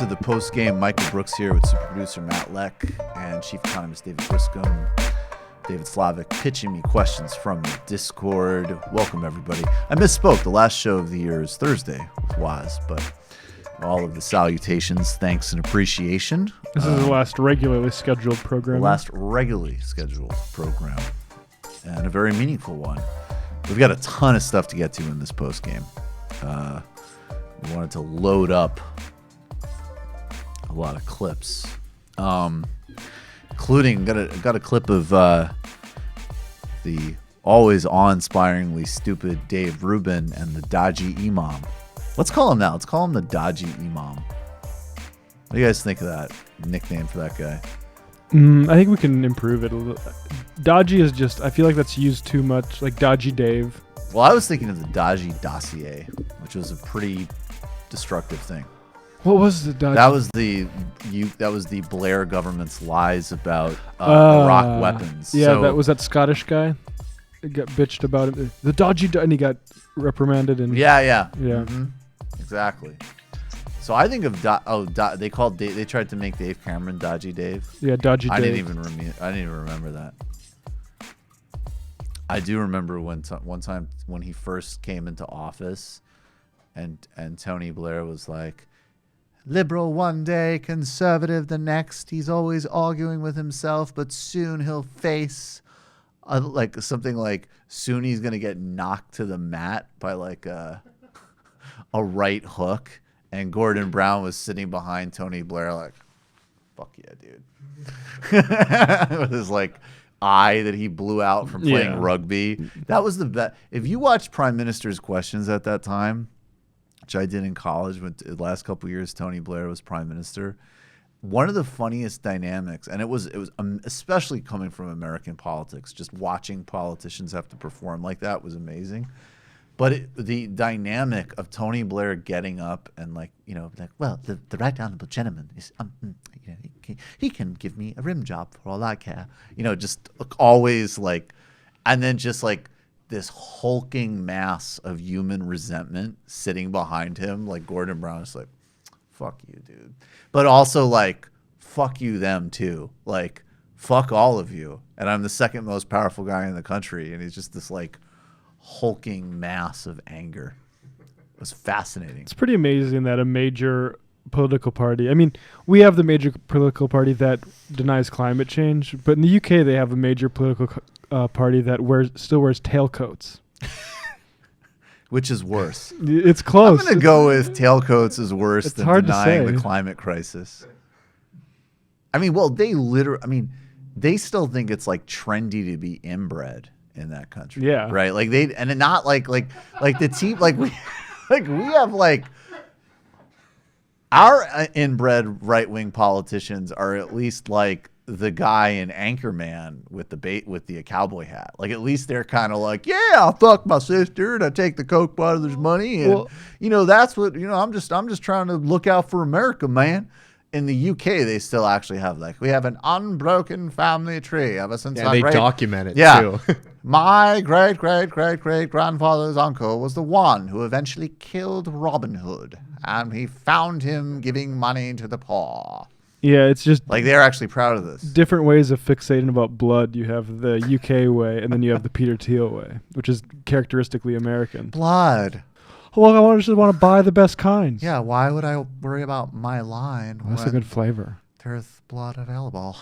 to the Postgame. Michael Brooks here with super producer Matt Leck and chief economist David Briscom. David Slavic pitching me questions from the Discord. Welcome, everybody. I misspoke. The last show of the year is Thursday with Waz, but all of the salutations, thanks, and appreciation. This is the last regularly scheduled program. The last regularly scheduled program, and a very meaningful one. We've got a ton of stuff to get to in this postgame. We wanted to load up a lot of clips, including got a clip of the always awe-inspiringly stupid Dave Rubin and the dodgy imam. Let's call him that. Let's call him the dodgy imam. What do you guys think of that nickname for that guy? I think we can improve it a little. Dodgy is just, I feel like that's used too much, like Dodgy Dave. Well, I was thinking of the dodgy dossier, which was a pretty destructive thing. What was the dodgy? That was the Blair government's lies about Iraq weapons. Yeah, so, that was that Scottish guy. He got bitched about it. The dodgy, and he got reprimanded. And yeah. Mm-hmm. Exactly. So I think of they tried to make Dave Cameron Dodgy Dave. Yeah, Dodgy Dave. I didn't even remember that. I do remember one time when he first came into office, and Tony Blair was like, "Liberal one day, conservative the next. He's always arguing with himself, but soon he'll face something like soon he's gonna get knocked to the mat by like a right hook." And Gordon Brown was sitting behind Tony Blair like, "Fuck yeah, dude." With his like eye that he blew out from playing rugby. That was the best. If you watched Prime Minister's Questions at that time, which I did in college when the last couple of years Tony Blair was Prime Minister, one of the funniest dynamics, and it was especially coming from American politics, just watching politicians have to perform like that was amazing. But the dynamic of Tony Blair getting up and well, the right honorable gentleman is, he can give me a rim job for all I care. Just always and then just like this hulking mass of human resentment sitting behind him, like Gordon Brown is like, "Fuck you, dude," but also like, "Fuck you, them too." Like, fuck all of you, and I'm the second most powerful guy in the country, and he's just this like hulking mass of anger. It was fascinating. It's pretty amazing that a major political party, I mean, we have the major political party that denies climate change, but in the UK they have a major political party that still wears tailcoats. Which is worse? It's close. I'm going to go with tailcoats is worse than denying the climate crisis. I mean, well, they still think it's like trendy to be inbred in that country. Yeah. Right? Like and not like the team, like we have like our inbred right-wing politicians are at least like the guy in Anchorman with the cowboy hat. Like at least they're kind of like, "Yeah, I'll fuck my sister and I take the Koch brothers' money." And that's what, I'm just trying to look out for America, man. In the UK, they still actually have we have an unbroken family tree ever since. Yeah, they document it too. My great grandfather's uncle was the one who eventually killed Robin Hood, and he found him giving money to the poor. Yeah, it's just like they're actually proud of this. Different ways of fixating about blood. You have the UK way, and then you have the Peter Thiel way, which is characteristically American. Blood. Well, I just want to buy the best kinds. Yeah, why would I worry about my line? That's a good flavor. There's blood available.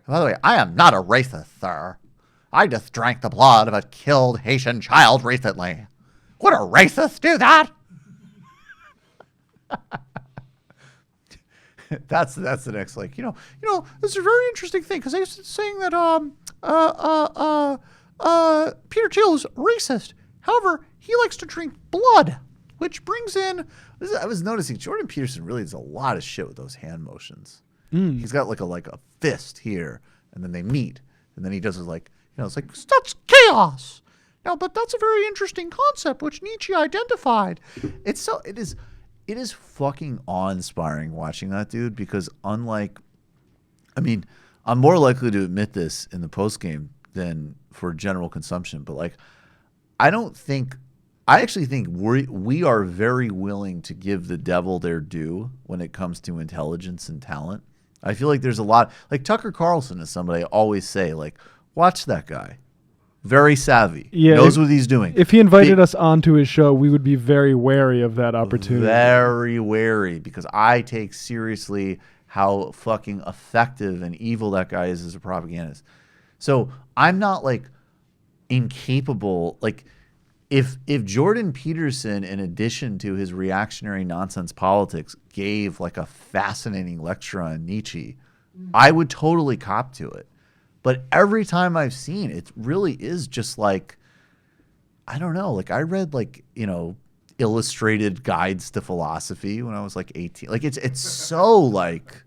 By the way, I am not a racist, sir. I just drank the blood of a killed Haitian child recently. Would a racist do that? That's the next this is a very interesting thing because I was saying that Peter Thiel is racist. However, he likes to drink blood, which brings in. I was noticing Jordan Peterson really does a lot of shit with those hand motions. He's got like a fist here, and then they meet, and then he does it it's like that's chaos. Now, but that's a very interesting concept which Nietzsche identified. It is fucking awe-inspiring watching that dude because I'm more likely to admit this in the post game than for general consumption, but I don't think I actually think we are very willing to give the devil their due when it comes to intelligence and talent. I feel like there's a lot, like Tucker Carlson is somebody I always say, like, watch that guy. Very savvy. Yeah, knows what he's doing. If he invited us onto his show, we would be very wary of that opportunity. Very wary, because I take seriously how fucking effective and evil that guy is as a propagandist. So I'm not like incapable. Like if Jordan Peterson, in addition to his reactionary nonsense politics, gave like a fascinating lecture on Nietzsche, I would totally cop to it. But every time I've seen it really is just like, I don't know. Like I read like, illustrated guides to philosophy when I was like 18. Like it's so like,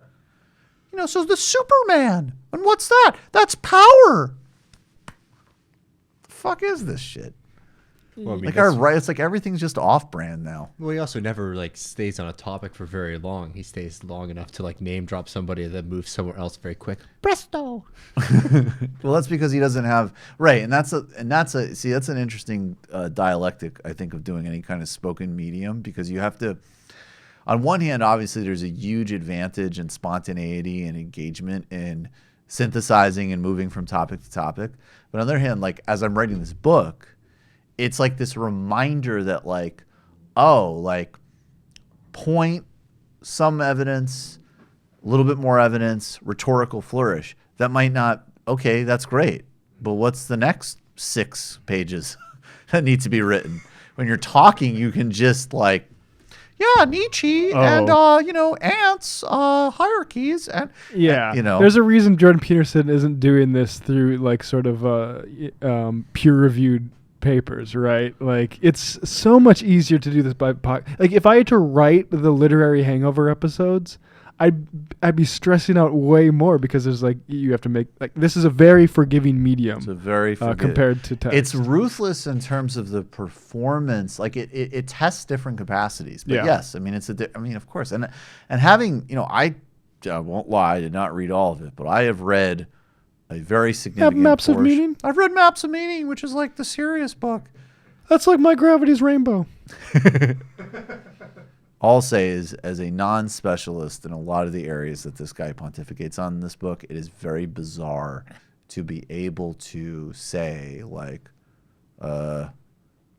so the Superman. And what's that? That's power. The fuck is this shit? Well, I mean, Like it's like everything's just off brand now. well, he also never like stays on a topic for very long. He stays long enough to like name drop somebody and then move somewhere else very quick. Presto. Well, that's because he doesn't have right, and that's an interesting dialectic, I think, of doing any kind of spoken medium, because you have to, on one hand, obviously there's a huge advantage in spontaneity and engagement in synthesizing and moving from topic to topic, but on the other hand, like as I'm writing this book, it's like this reminder that like, point, some evidence, a little bit more evidence, rhetorical flourish. That might not, okay, that's great. But what's the next 6 pages that need to be written? When you're talking, you can just like, yeah, Nietzsche and, ants, hierarchies. And, there's a reason Jordan Peterson isn't doing this through like sort of peer-reviewed papers, right? Like it's so much easier to do this by like if I had to write the literary hangover episodes, I'd be stressing out way more, because there's like you have to make like this is a very forgiving medium. It's a very compared to text. It's ruthless in terms of the performance. Like it tests different capacities. But yes, I mean of course. And having, I won't lie, I did not read all of it, but I have read a very significant Maps portion. of Meaning? I've read Maps of Meaning, which is like the serious book. That's like My Gravity's Rainbow. All I'll say is, as a non-specialist in a lot of the areas that this guy pontificates on in this book, it is very bizarre to be able to say, like,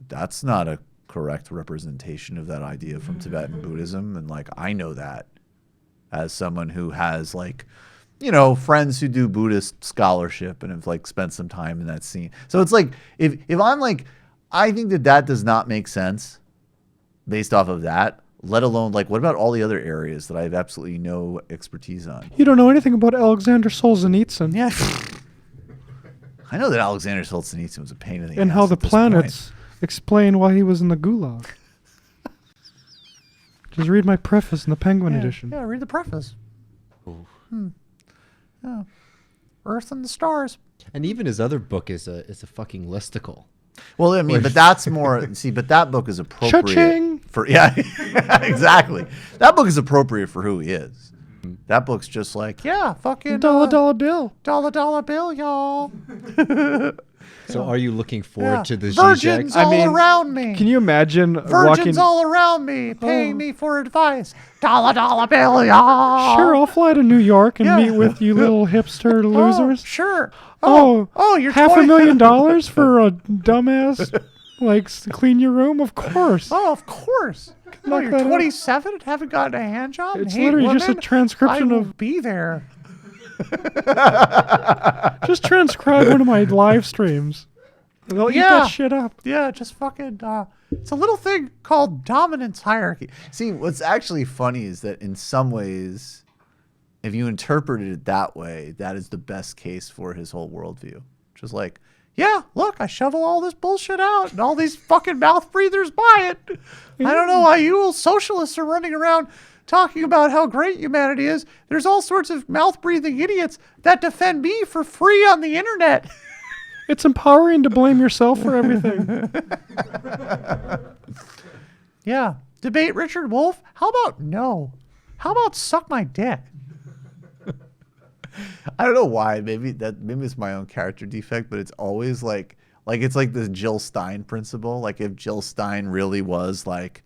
that's not a correct representation of that idea from Tibetan Buddhism. And, like, I know that as someone who has, like, friends who do Buddhist scholarship and have like spent some time in that scene. So it's like, if I'm like, I think that does not make sense based off of that, let alone like, what about all the other areas that I have absolutely no expertise on? You don't know anything about Alexander Solzhenitsyn. Yeah. I know that Alexander Solzhenitsyn was a pain in the ass. And how the planets explain why he was in the gulag. Just read my preface in the Penguin edition. Yeah, read the preface. Yeah. Earth and the stars. And even his other book is a fucking listicle. Well, I mean, but that's more. But that book is appropriate Cha-ching. for exactly. That book is appropriate for who he is. That book's just like, fucking dollar bill, dollar bill, y'all. So are you looking forward to the Virgins Zizek? all around me. Can you imagine Virgins walking? all around me, paying me for advice. Dollar bill, y'all. Sure, I'll fly to New York and Yeah. meet with you little hipster losers. Sure. You're you're $500,000 for a dumbass, like, clean your room? Of course. Oh, of course. Knock You're that out. 27 and haven't gotten a hand job? It's and hate literally just a women? transcription I will of. be there. Just transcribe one of my live streams. They'll eat that shit up. Yeah, just fucking. It's a little thing called dominance hierarchy. See, what's actually funny is that in some ways, if you interpreted it that way, that is the best case for his whole worldview. Just like, yeah, look, I shovel all this bullshit out, and all these fucking mouth breathers buy it. I don't know why you socialists are running around talking about how great humanity is. There's all sorts of mouth breathing idiots that defend me for free on the internet. It's empowering to blame yourself for everything. Yeah. Debate Richard Wolff? How about no? How about suck my dick? I don't know why. Maybe it's my own character defect, but it's always like Like it's like the Jill Stein principle. Like if Jill Stein really was like,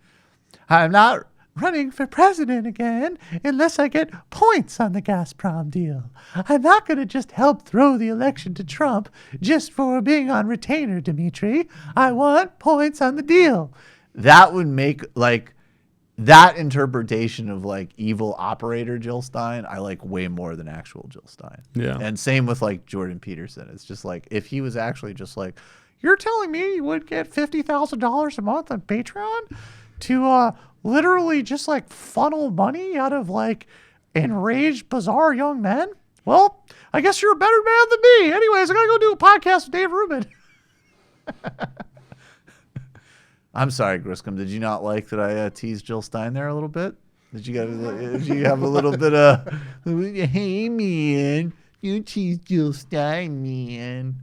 I'm not running for president again unless I get points on the Gazprom deal. I'm not going to just help throw the election to Trump just for being on retainer, Dimitri. I want points on the deal. That would make like that interpretation of like evil operator Jill Stein, I like way more than actual Jill Stein. Yeah. And same with like Jordan Peterson. It's just like if he was actually just like, you're telling me you would get $50,000 a month on Patreon to literally just like funnel money out of like enraged, bizarre young men? Well, I guess you're a better man than me. Anyways, I gotta go do a podcast with Dave Rubin. I'm sorry, Griscom. Did you not like that I teased Jill Stein there a little bit? Did you have a little bit of, hey, man, you teased Jill Stein, man.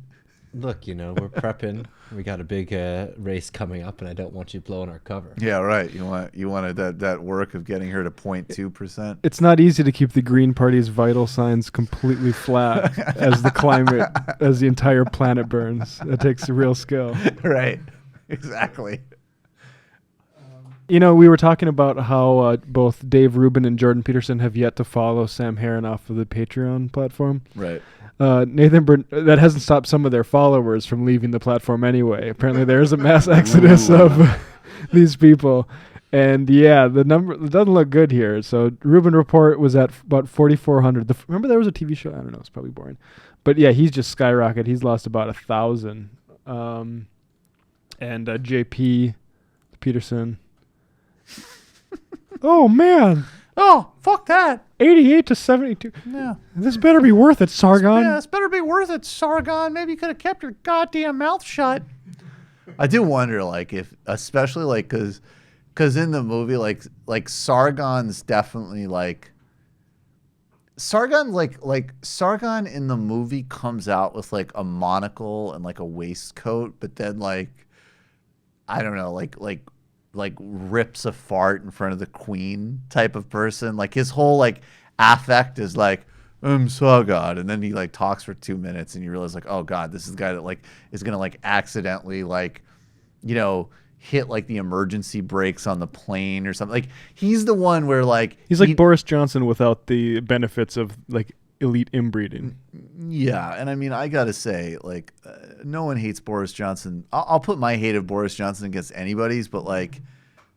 Look, we're prepping. We got a big race coming up, and I don't want you blowing our cover. Yeah, right. You wanted that work of getting her to 0.2%. It's not easy to keep the Green Party's vital signs completely flat as the entire planet burns. It takes real skill. Right. Exactly. We were talking about how both Dave Rubin and Jordan Peterson have yet to follow Sam Herron off of the Patreon platform. Right. That hasn't stopped some of their followers from leaving the platform anyway. Apparently there's a mass exodus of these people. And yeah, the number doesn't look good here. So Rubin Report was at about 4,400. Remember there was a TV show? I don't know. It's probably boring. But yeah, he's just skyrocketed. He's lost about 1,000. And JP Peterson. Oh, man. Oh, fuck that. 88 to 72. Yeah. This better be worth it, Sargon. Yeah, this better be worth it, Sargon. Maybe you could have kept your goddamn mouth shut. I do wonder, like, if, especially, like, because in the movie, like Sargon's definitely, like, Sargon in the movie comes out with, like, a monocle and, like, a waistcoat, but then, like, I don't know, like rips a fart in front of the queen type of person. Like his whole like affect is like, I'm Sargon, and then he like talks for 2 minutes and you realize like, oh god, this is the guy that like is gonna like accidentally like, hit like the emergency brakes on the plane or something. Like he's the one where like he's like Boris Johnson without the benefits of like elite inbreeding. Yeah, and I mean, I gotta say, like, no one hates Boris Johnson. I'll put my hate of Boris Johnson against anybody's, but like,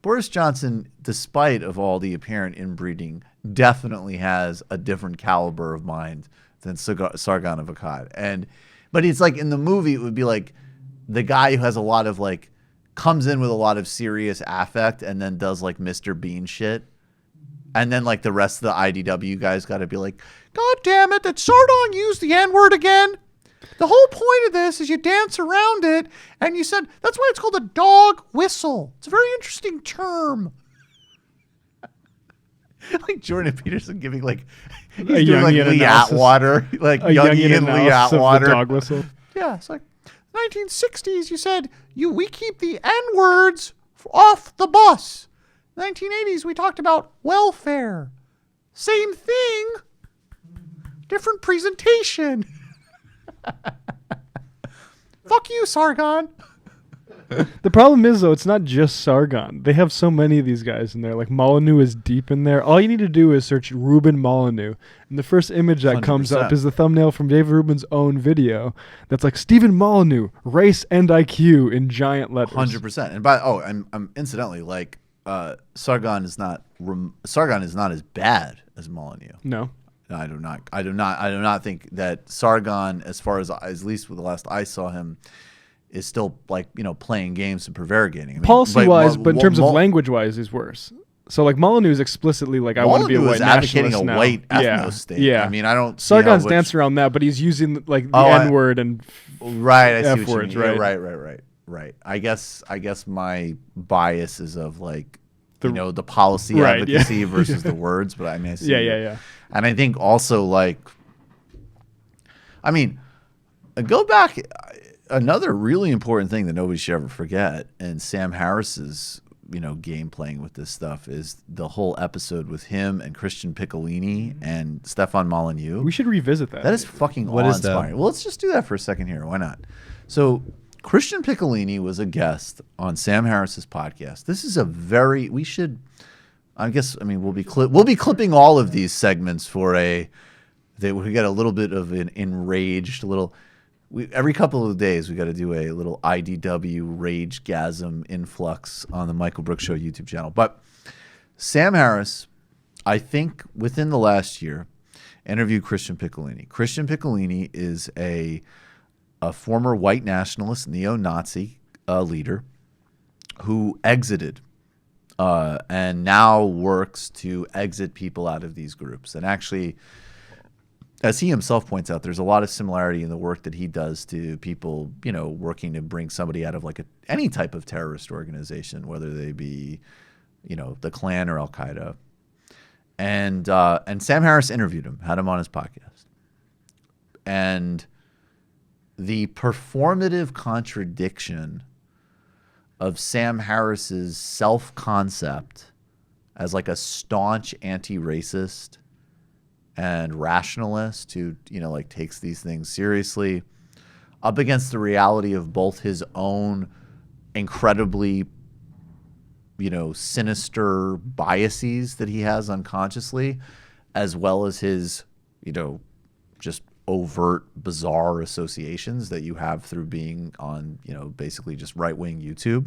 Boris Johnson, despite of all the apparent inbreeding, definitely has a different caliber of mind than Sargon of Akkad. But it's like in the movie, it would be like the guy who has a lot of like comes in with a lot of serious affect and then does like Mr. Bean shit. And then, like, the rest of the IDW guys got to be like, God damn it, did Sargon use the N-word again? The whole point of this is you dance around it, and you said, that's why it's called a dog whistle. It's a very interesting term. Like Jordan Peterson giving, like, he's doing, like, Lee Atwater. Like, Jungian Lee Atwater. Dog whistle. Yeah, it's like, 1960s, you said, we keep the N-words off the bus. 1980s, we talked about welfare. Same thing, different presentation. Fuck you, Sargon. The problem is, though, it's not just Sargon. They have so many of these guys in there. Like, Molyneux is deep in there. All you need to do is search Rubin Molyneux. And the first image that 100%. comes up is the thumbnail from David Rubin's own video. That's like, Stephen Molyneux, race and IQ in giant letters. 100%. And I'm incidentally, like, Sargon is not as bad as Molyneux. No. I do not think that Sargon, as far as at least with the last I saw him, is still like playing games and prevaricating. I mean, policy wise, but in terms of language wise, he's worse. So like Molyneux is explicitly like, I want to be a white nationalist now. White ethno state. Yeah. I mean, I don't. Sargon's dancing around that, but he's using like the N word and right. I see F what you words. mean. Right. Yeah, right. I guess my bias is of like the policy advocacy versus the words, but I mean, I see yeah. And I think also like, I mean, go back. Another really important thing that nobody should ever forget, and Sam Harris's game playing with this stuff, is the whole episode with him and Christian Piccolini and Stefan Molyneux. We should revisit that. That is fucking What is that? awe-inspiring. Well, let's just do that for a second here. Why not? So Christian Piccolini was a guest on Sam Harris's podcast. This is a very we should. I guess I mean we'll be clipping all of these segments for we got a little bit of an enraged little. Every couple of days we got to do a little IDW rage-gasm influx on the Michael Brooks Show YouTube channel. But Sam Harris, I think within the last year, interviewed Christian Piccolini. Christian Piccolini is a former white nationalist, neo-Nazi leader who exited and now works to exit people out of these groups. And actually, as he himself points out, there's a lot of similarity in the work that he does to people, working to bring somebody out of like any type of terrorist organization, whether they be, the Klan or Al Qaeda. And Sam Harris interviewed him, had him on his podcast. And the performative contradiction of Sam Harris's self-concept as like a staunch anti-racist and rationalist who, takes these things seriously, up against the reality of both his own incredibly, sinister biases that he has unconsciously, as well as his, just overt, bizarre associations that you have through being on, basically just right-wing YouTube.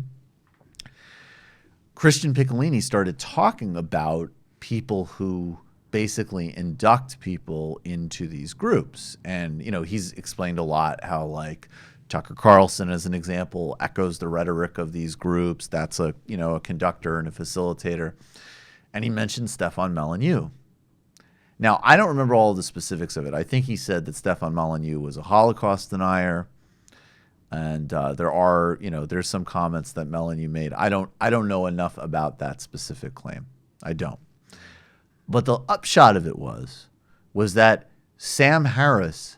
Christian Piccolini started talking about people who basically induct people into these groups. And, he's explained a lot how, like, Tucker Carlson, as an example, echoes the rhetoric of these groups. That's a conductor and a facilitator. And he mentioned Stefan Molyneux. Now, I don't remember all the specifics of it. I think he said that Stefan Molyneux was a Holocaust denier. And there's some comments that Molyneux made. I don't know enough about that specific claim. I don't. But the upshot of it was that Sam Harris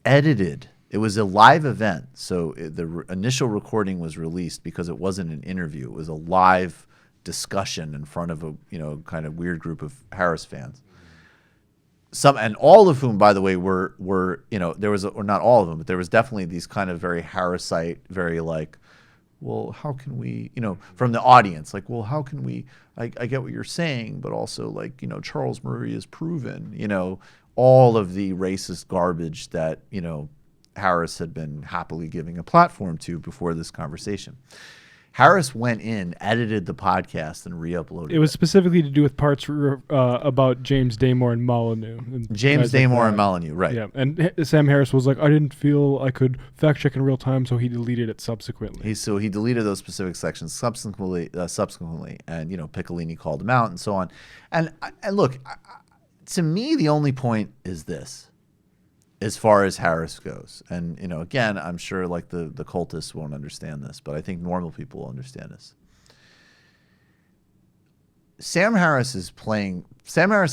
edited. It was a live event, so the initial recording was released because it wasn't an interview. It was a live discussion in front of a kind of weird group of Harris fans. Some and all of whom, by the way, were there was or not all of them, but there was definitely these kind of very Harrisite, very like, well, how can we, from the audience, like, well, how can we, I get what you're saying, but also like, Charles Murray is proven, all of the racist garbage that, Harris had been happily giving a platform to before this conversation. Harris went in, edited the podcast, and re-uploaded it. It was specifically to do with parts about James Damore and Molyneux. James Damore and Molyneux, right. Yeah, and Sam Harris was like, I didn't feel I could fact check in real time, so he deleted it subsequently. So he deleted those specific sections subsequently, and, Piccolini called him out and so on. And look, to me, the only point is this. As far as Harris goes, and again, I'm sure like the cultists won't understand this, but I think normal people will understand this. Sam Harris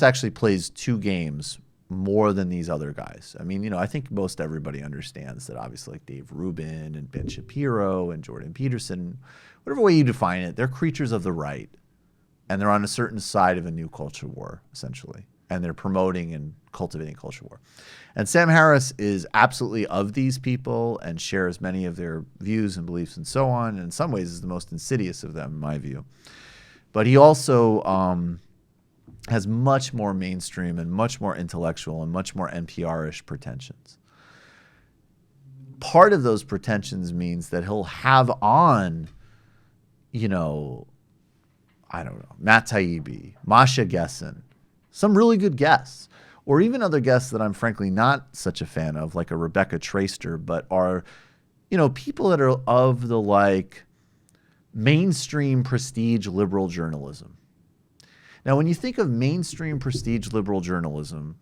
actually plays two games more than these other guys. I mean, I think most everybody understands that obviously like Dave Rubin and Ben Shapiro and Jordan Peterson, whatever way you define it, they're creatures of the right, and they're on a certain side of a new culture war, essentially. And they're promoting and cultivating culture war. And Sam Harris is absolutely of these people and shares many of their views and beliefs and so on. And in some ways is the most insidious of them, in my view. But he also has much more mainstream and much more intellectual and much more NPR-ish pretensions. Part of those pretensions means that he'll have on, I don't know, Matt Taibbi, Masha Gessen, some really good guests, or even other guests that I'm frankly not such a fan of, like a Rebecca Traister, but are, people that are of the like mainstream prestige liberal journalism. Now, when you think of mainstream prestige liberal journalism,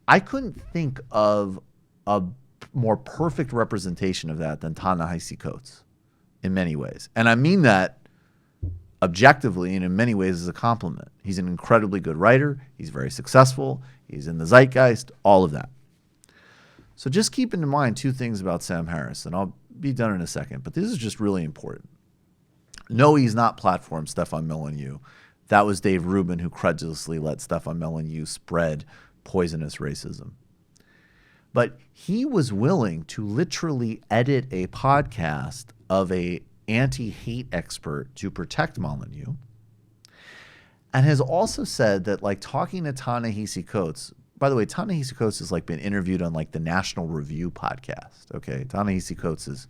I couldn't think of a more perfect representation of that than Ta-Nehisi Coates in many ways. And I mean that objectively and in many ways as a compliment. He's an incredibly good writer. He's very successful. He's in the zeitgeist, all of that. So just keep in mind two things about Sam Harris, and I'll be done in a second, but this is just really important. No, he's not platformed Stefan Molyneux. That was Dave Rubin who credulously let Stefan Molyneux spread poisonous racism. But he was willing to literally edit a podcast of a anti-hate expert to protect Molyneux, and has also said that, like, talking to Ta-Nehisi Coates. By the way, Ta-Nehisi Coates has, like, been interviewed on, like, the National Review podcast. Okay, Ta-Nehisi Coates is,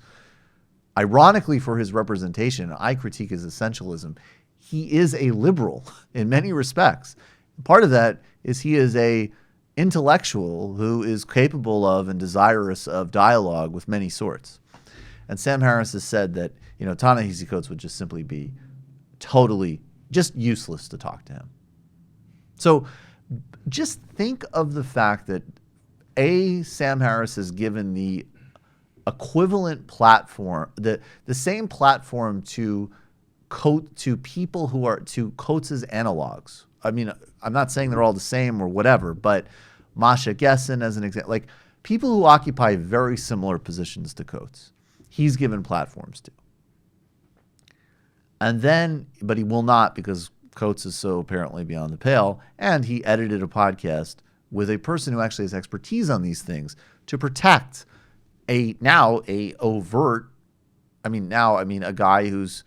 ironically for his representation, I critique his essentialism. He is a liberal in many respects. Part of that is he is a intellectual who is capable of and desirous of dialogue with many sorts. And Sam Harris has said that, Ta-Nehisi Coates would just simply be totally just useless to talk to him. So just think of the fact that Sam Harris has given the equivalent platform, the same platform to people who are to Coates' analogs. I mean, I'm not saying they're all the same or whatever, but Masha Gessen as an example, like people who occupy very similar positions to Coates, he's given platforms to. And then, but he will not, because Coates is so apparently beyond the pale, and he edited a podcast with a person who actually has expertise on these things to protect a guy who's,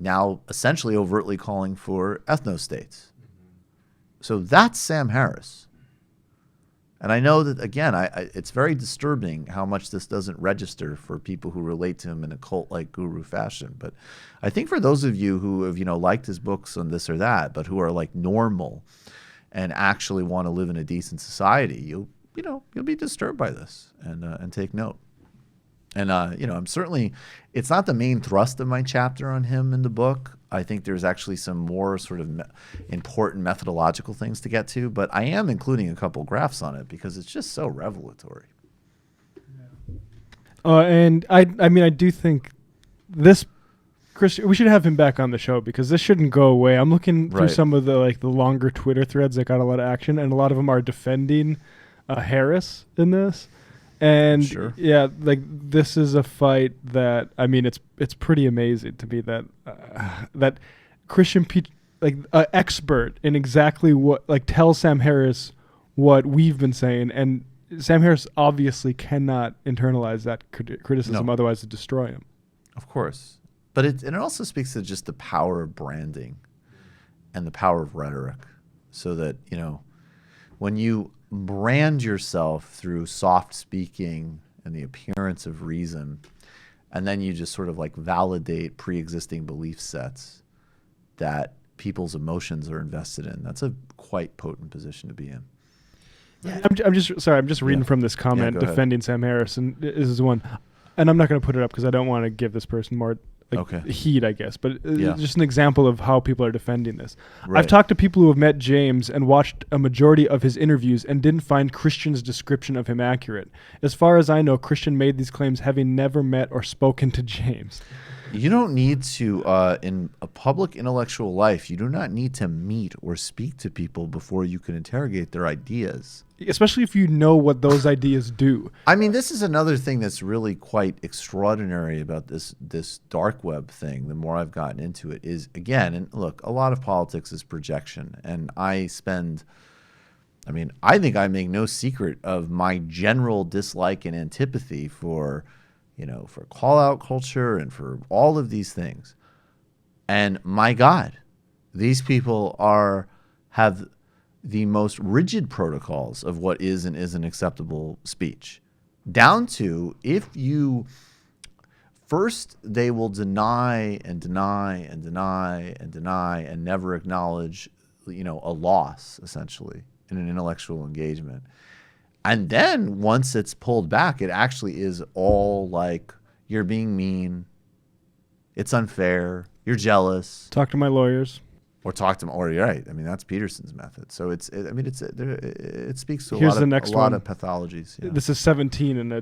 now essentially overtly calling for ethno-states. So that's Sam Harris. And I know that, again, it's very disturbing how much this doesn't register for people who relate to him in a cult-like guru fashion. But I think for those of you who have, liked his books on this or that, but who are like normal and actually want to live in a decent society, you'll be disturbed by this and take note. And, I'm certainly, it's not the main thrust of my chapter on him in the book. I think there's actually some more sort of important methodological things to get to, but I am including a couple graphs on it because it's just so revelatory. And I do think this, Chris, we should have him back on the show because this shouldn't go away. I'm looking through some of the longer Twitter threads that got a lot of action, and a lot of them are defending Harris in this. And sure. Yeah, this is a fight that, it's pretty amazing to me that that Christian expert in exactly what, tells Sam Harris what we've been saying, and Sam Harris obviously cannot internalize that criticism, otherwise it'd destroy him. Of course. But it also speaks to just the power of branding and the power of rhetoric, so that, when you brand yourself through soft speaking and the appearance of reason, and then you just sort of validate pre-existing belief sets that people's emotions are invested in. That's a quite potent position to be in. Yeah. I'm just reading from this comment defending Sam Harris, and this is one, and I'm not going to put it up because I don't want to give this person more heat, I guess, but just an example of how people are defending this. Right. I've talked to people who have met James and watched a majority of his interviews and didn't find Christian's description of him accurate. As far as I know, Christian made these claims having never met or spoken to James. You don't need to, in a public intellectual life, you do not need to meet or speak to people before you can interrogate their ideas. Especially if you know what those ideas do. I mean, this is another thing that's really quite extraordinary about this dark web thing. The more I've gotten into it is, again, and look, a lot of politics is projection. And I think I make no secret of my general dislike and antipathy for call-out culture and for all of these things. And my God, these people have the most rigid protocols of what is and isn't acceptable speech. Down to, they will deny and deny and deny and deny and never acknowledge, a loss, essentially, in an intellectual engagement. And then once it's pulled back, it actually is all you're being mean, it's unfair, you're jealous. Talk to my lawyers. Or talk to them, or you're right. I mean, that's Peterson's method. So it speaks to a lot of pathologies. Yeah. This is 17 in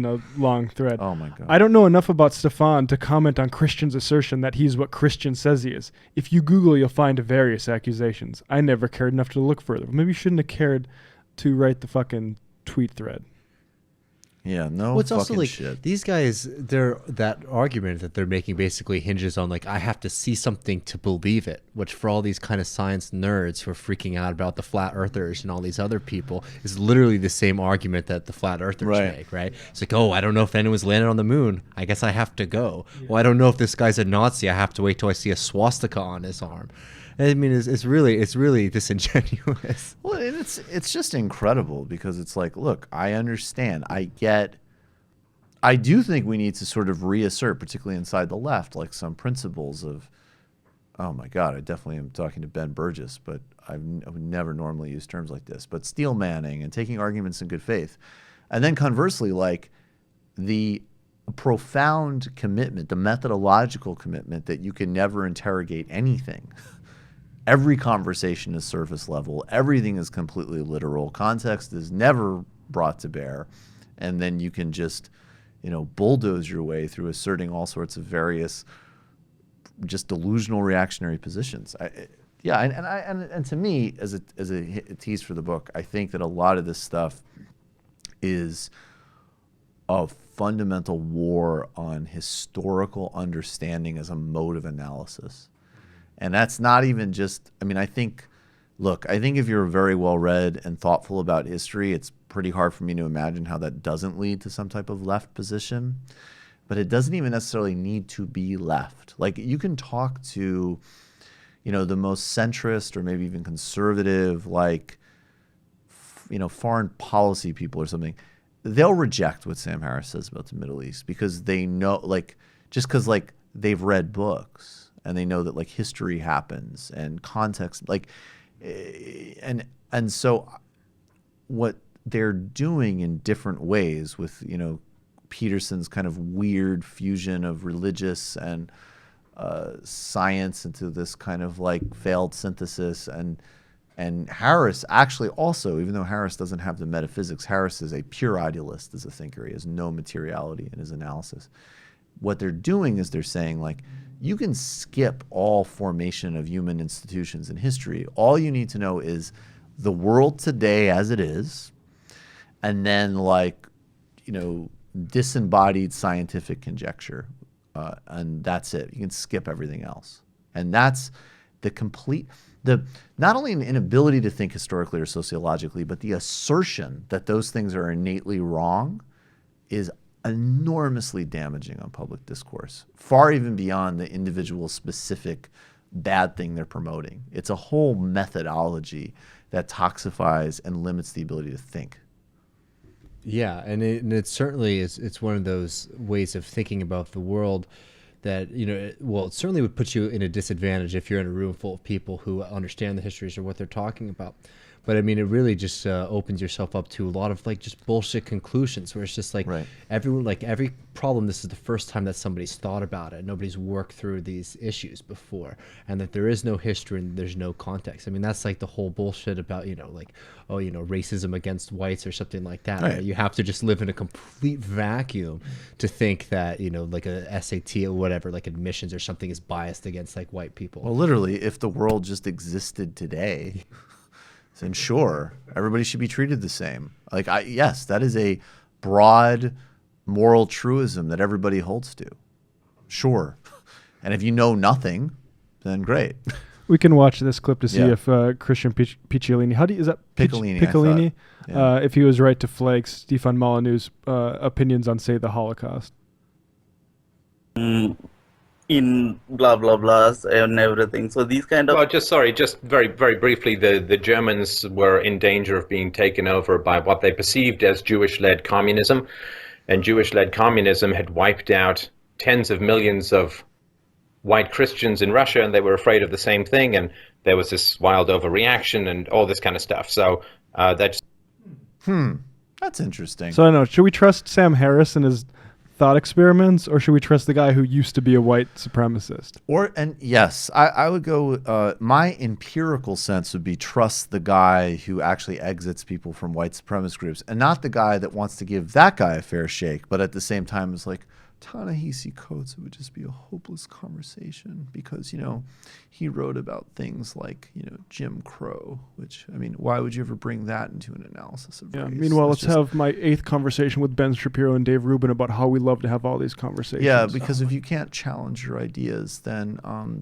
a long thread. Oh my God. I don't know enough about Stefan to comment on Christian's assertion that he's what Christian says he is. If you Google, you'll find various accusations. I never cared enough to look further. Maybe you shouldn't have cared to write the fucking tweet thread. Yeah, no Well, it's also fucking like shit. these guys, that argument that they're making basically hinges on like I have to see something to believe it, which for all these kind of science nerds who are freaking out about the flat earthers and all these other people is literally the same argument that the flat earthers Right. make, right? It's like, oh, I don't know if anyone's landed on the moon. I guess I have to go. Well, I don't know if this guy's a Nazi. I have to wait till I see a swastika on his arm. I mean, it's really disingenuous. Well, and it's just incredible because it's like, look, I understand. I do think we need to sort of reassert, particularly inside the left, like some principles of, oh my God, I definitely am talking to Ben Burgess, but I would never normally use terms like this, but steel manning and taking arguments in good faith. And then conversely, like the profound commitment, the methodological commitment that you can never interrogate anything. Every conversation is surface level. Everything is completely literal. Context is never brought to bear. And then you can just, bulldoze your way through asserting all sorts of various just delusional reactionary positions. And to me, as a tease for the book, I think that a lot of this stuff is a fundamental war on historical understanding as a mode of analysis. And that's not even just, I think if you're very well read and thoughtful about history, it's pretty hard for me to imagine how that doesn't lead to some type of left position. But it doesn't even necessarily need to be left. Like you can talk to, the most centrist or maybe even conservative, like, foreign policy people or something. They'll reject what Sam Harris says about the Middle East because they know, just because they've read books. And they know that history happens and context, and so what they're doing in different ways with Peterson's kind of weird fusion of religious and science into this kind of failed synthesis, and Harris actually also, even though Harris doesn't have the metaphysics, Harris is a pure idealist as a thinker. He has no materiality in his analysis. What they're doing is they're saying you can skip all formation of human institutions in history. All you need to know is the world today as it is, and then disembodied scientific conjecture, and that's it. You can skip everything else, and that's not only an inability to think historically or sociologically, but the assertion that those things are innately wrong is enormously damaging on public discourse, far even beyond the individual specific bad thing they're promoting. It's a whole methodology that toxifies and limits the ability to think. Yeah, and it certainly is. It's one of those ways of thinking about the world that it certainly would put you in a disadvantage if you're in a room full of people who understand the histories or what they're talking about. But it really just opens yourself up to a lot of just bullshit conclusions where it's just Right. everyone, every problem, this is the first time that somebody's thought about it. Nobody's worked through these issues before, and that there is no history and there's no context. That's the whole bullshit about, racism against whites or something like that. Right. Right? You have to just live in a complete vacuum to think that, a SAT or whatever, admissions or something is biased against white people. Well, literally, if the world just existed today, then sure, everybody should be treated the same. Yes, that is a broad moral truism that everybody holds to. Sure. And if you know nothing, then great. We can watch this clip to see Yeah. if Christian Picciolini, is that Piccolini, Piccolini, I thought. Yeah. if he was right to flag Stefan Molyneux's opinions on, say, the Holocaust. In blah blah blahs and everything. So these kind of Well, just very, very briefly, the Germans were in danger of being taken over by what they perceived as Jewish-led communism, and Jewish-led communism had wiped out tens of millions of white Christians in Russia, and they were afraid of the same thing, and there was this wild overreaction and all this kind of stuff. So that's That's interesting. So I don't know, should we trust Sam Harris and his thought experiments, or should we trust the guy who used to be a white supremacist? Yes, I would go, my empirical sense would be trust the guy who actually exits people from white supremacist groups, and not the guy that wants to give that guy a fair shake, but at the same time is Ta-Nehisi Coates, it would just be a hopeless conversation because, he wrote about things like, Jim Crow, which, I mean, why would you ever bring that into an analysis of Yeah. race? Meanwhile, That's let's have my 8th conversation with Ben Shapiro and Dave Rubin about how we love to have all these conversations. Yeah, because if you can't challenge your ideas, then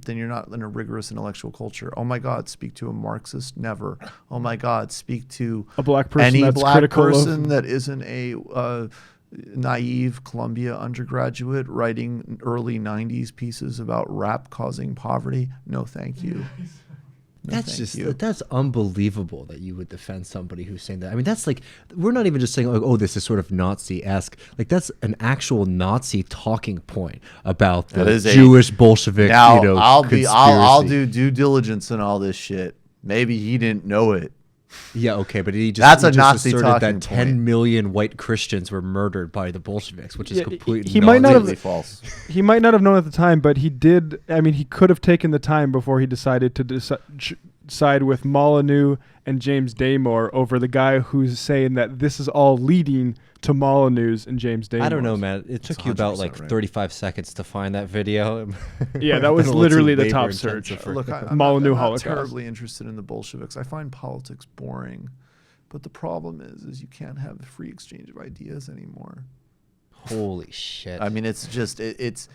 you're not in a rigorous intellectual culture. Oh my God, speak to a Marxist? Never. Oh my God, speak to a black person any that's black critical person of, that isn't a naive Columbia undergraduate writing early 90s pieces about rap causing poverty. No, thank you. No, thank you. That's unbelievable that you would defend somebody who's saying that. I mean, that's like, we're not even just saying like, oh, this is sort of Nazi-esque. Like, that's an actual Nazi talking point about the Jewish Bolshevik, now, conspiracy. I'll do due diligence and all this shit. Maybe he didn't know it. Yeah, okay, but that's a Nazi asserted talking that 10 point. million white Christians were murdered by the Bolsheviks, which is completely he might not have false. He might not have known at the time, but he did. I mean, he could have taken the time before he decided to side with Molyneux and James Damore over the guy who's saying that this is all leading to Molyneux's and James Damore. I don't know, man. It took you about like 35 seconds to find that video. Yeah, that was literally the top search. Look, I'm Molyneux not Holocaust. terribly interested in the Bolsheviks. I find politics boring. But the problem is you can't have a free exchange of ideas anymore. Holy shit. I mean, it's just, it's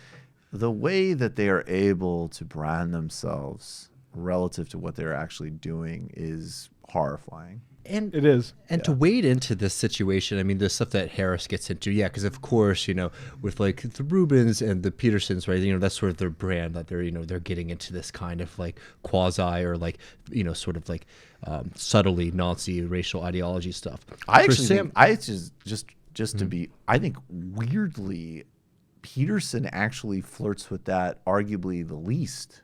the way that they are able to brand themselves relative to what they're actually doing is horrifying. And it is. And to wade into this situation, I mean, the stuff that Harris gets into, yeah, because of course, with like the Rubins and the Petersons, right, that's sort of their brand, that they're, they're getting into this kind of like quasi or like, sort of like subtly Nazi racial ideology stuff. I think weirdly, Peterson actually flirts with that arguably the least.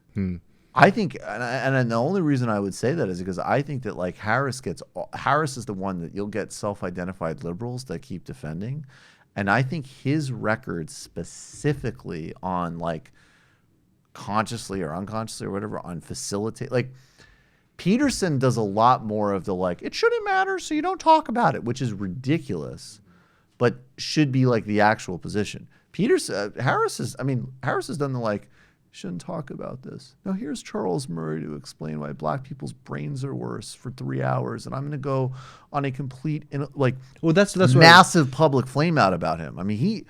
I think, and the only reason I would say that is because I think that like Harris is the one that you'll get self-identified liberals that keep defending, and I think his record specifically on like consciously or unconsciously or whatever on facilitate, like Peterson does a lot more of the like it shouldn't matter so you don't talk about it, which is ridiculous, but should be like the actual position. Harris has done the like. Shouldn't talk about this. Now here's Charles Murray to explain why black people's brains are worse for 3 hours, and I'm going to go on a complete that's massive public flame out about him. I mean,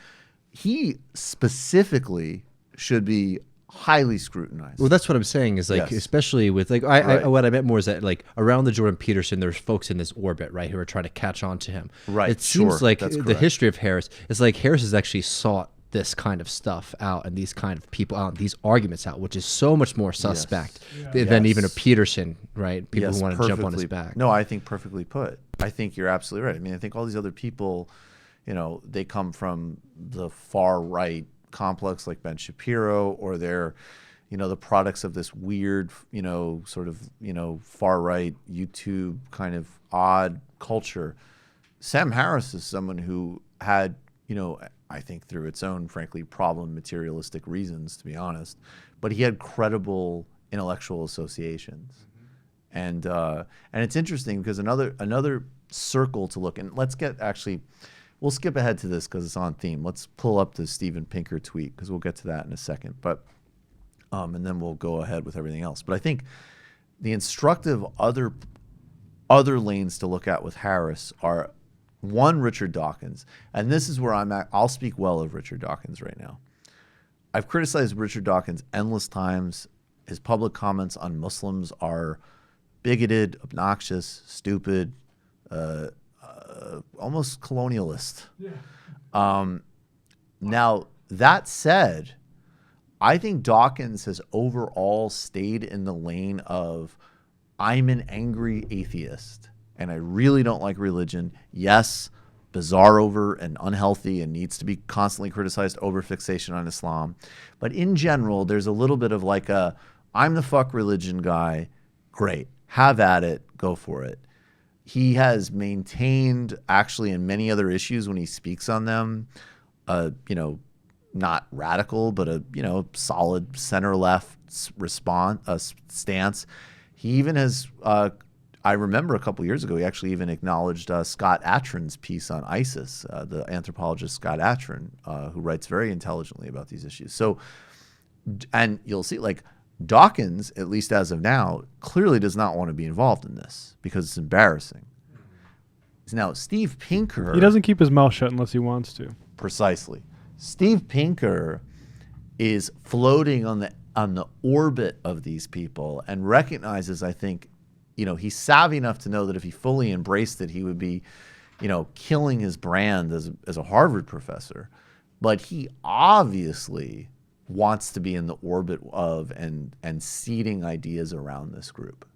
he specifically should be highly scrutinized. Well, that's what I'm saying is like, especially with like, what I meant more is that like around the Jordan Peterson, there's folks in this orbit, right, who are trying to catch on to him. Right. It seems like the history of Harris is like Harris has actually sought this kind of stuff out and these kind of people out, these arguments out, which is so much more suspect than even a Peterson, right? People who want to jump on his back. No, I think perfectly put. I think you're absolutely right. I mean, I think all these other people, they come from the far right complex like Ben Shapiro, or they're, the products of this weird, sort of, far right YouTube kind of odd culture. Sam Harris is someone who had, I think through its own, frankly, materialistic reasons, to be honest, but he had credible intellectual associations, and it's interesting because another circle to look, and we'll skip ahead to this because it's on theme. Let's pull up the Steven Pinker tweet because we'll get to that in a second, but and then we'll go ahead with everything else. But I think the instructive other lanes to look at with Harris are. One, Richard Dawkins, and this is where I'm at. I'll speak well of Richard Dawkins right now. I've criticized Richard Dawkins endless times. His public comments on Muslims are bigoted, obnoxious, stupid, almost colonialist. Yeah. Now, that said, I think Dawkins has overall stayed in the lane of I'm an angry atheist. And I really don't like religion. Yes, bizarre over and unhealthy and needs to be constantly criticized over fixation on Islam. But in general, there's a little bit of like I'm the fuck religion guy. Great. Have at it. Go for it. He has maintained actually in many other issues when he speaks on them, not radical, but a, solid center left stance. He even has I remember a couple years ago, he actually even acknowledged Scott Atran's piece on ISIS, the anthropologist Scott Atran, who writes very intelligently about these issues. So, and you'll see, like, Dawkins, at least as of now, clearly does not want to be involved in this because it's embarrassing. Now, Steve Pinker... He doesn't keep his mouth shut unless he wants to. Precisely. Steve Pinker is floating on the orbit of these people and recognizes, I think, he's savvy enough to know that if he fully embraced it, he would be, killing his brand as a Harvard professor. But he obviously wants to be in the orbit of and seeding ideas around this group.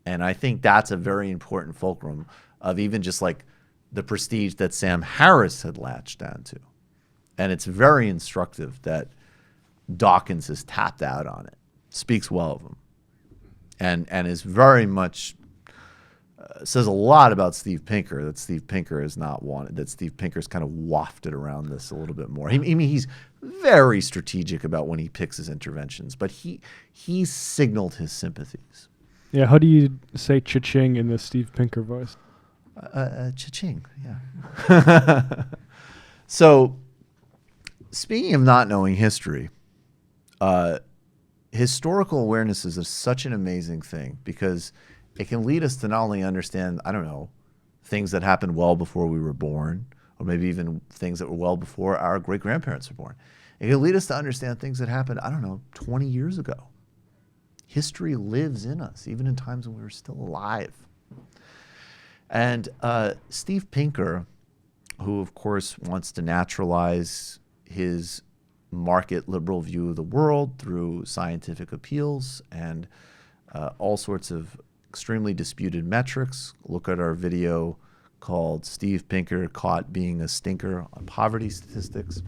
And I think that's a very important fulcrum of even just like the prestige that Sam Harris had latched onto. And it's very instructive that Dawkins has tapped out on it, speaks well of him, and is very much says a lot about Steve Pinker, that Steve Pinker is not wanted, that Steve Pinker's kind of wafted around this a little bit more. I mean, he's very strategic about when he picks his interventions, but he's signaled his sympathies. Yeah, how do you say cha-ching in the Steve Pinker voice? Cha-ching, yeah. So, speaking of not knowing history, historical awareness is such an amazing thing because it can lead us to not only understand, I don't know, things that happened well before we were born, or maybe even things that were well before our great-grandparents were born. It can lead us to understand things that happened, I don't know, 20 years ago. History lives in us, even in times when we were still alive. And Steve Pinker, who of course wants to naturalize his market liberal view of the world through scientific appeals and all sorts of extremely disputed metrics. Look at our video called Steve Pinker Caught Being a Stinker on Poverty Statistics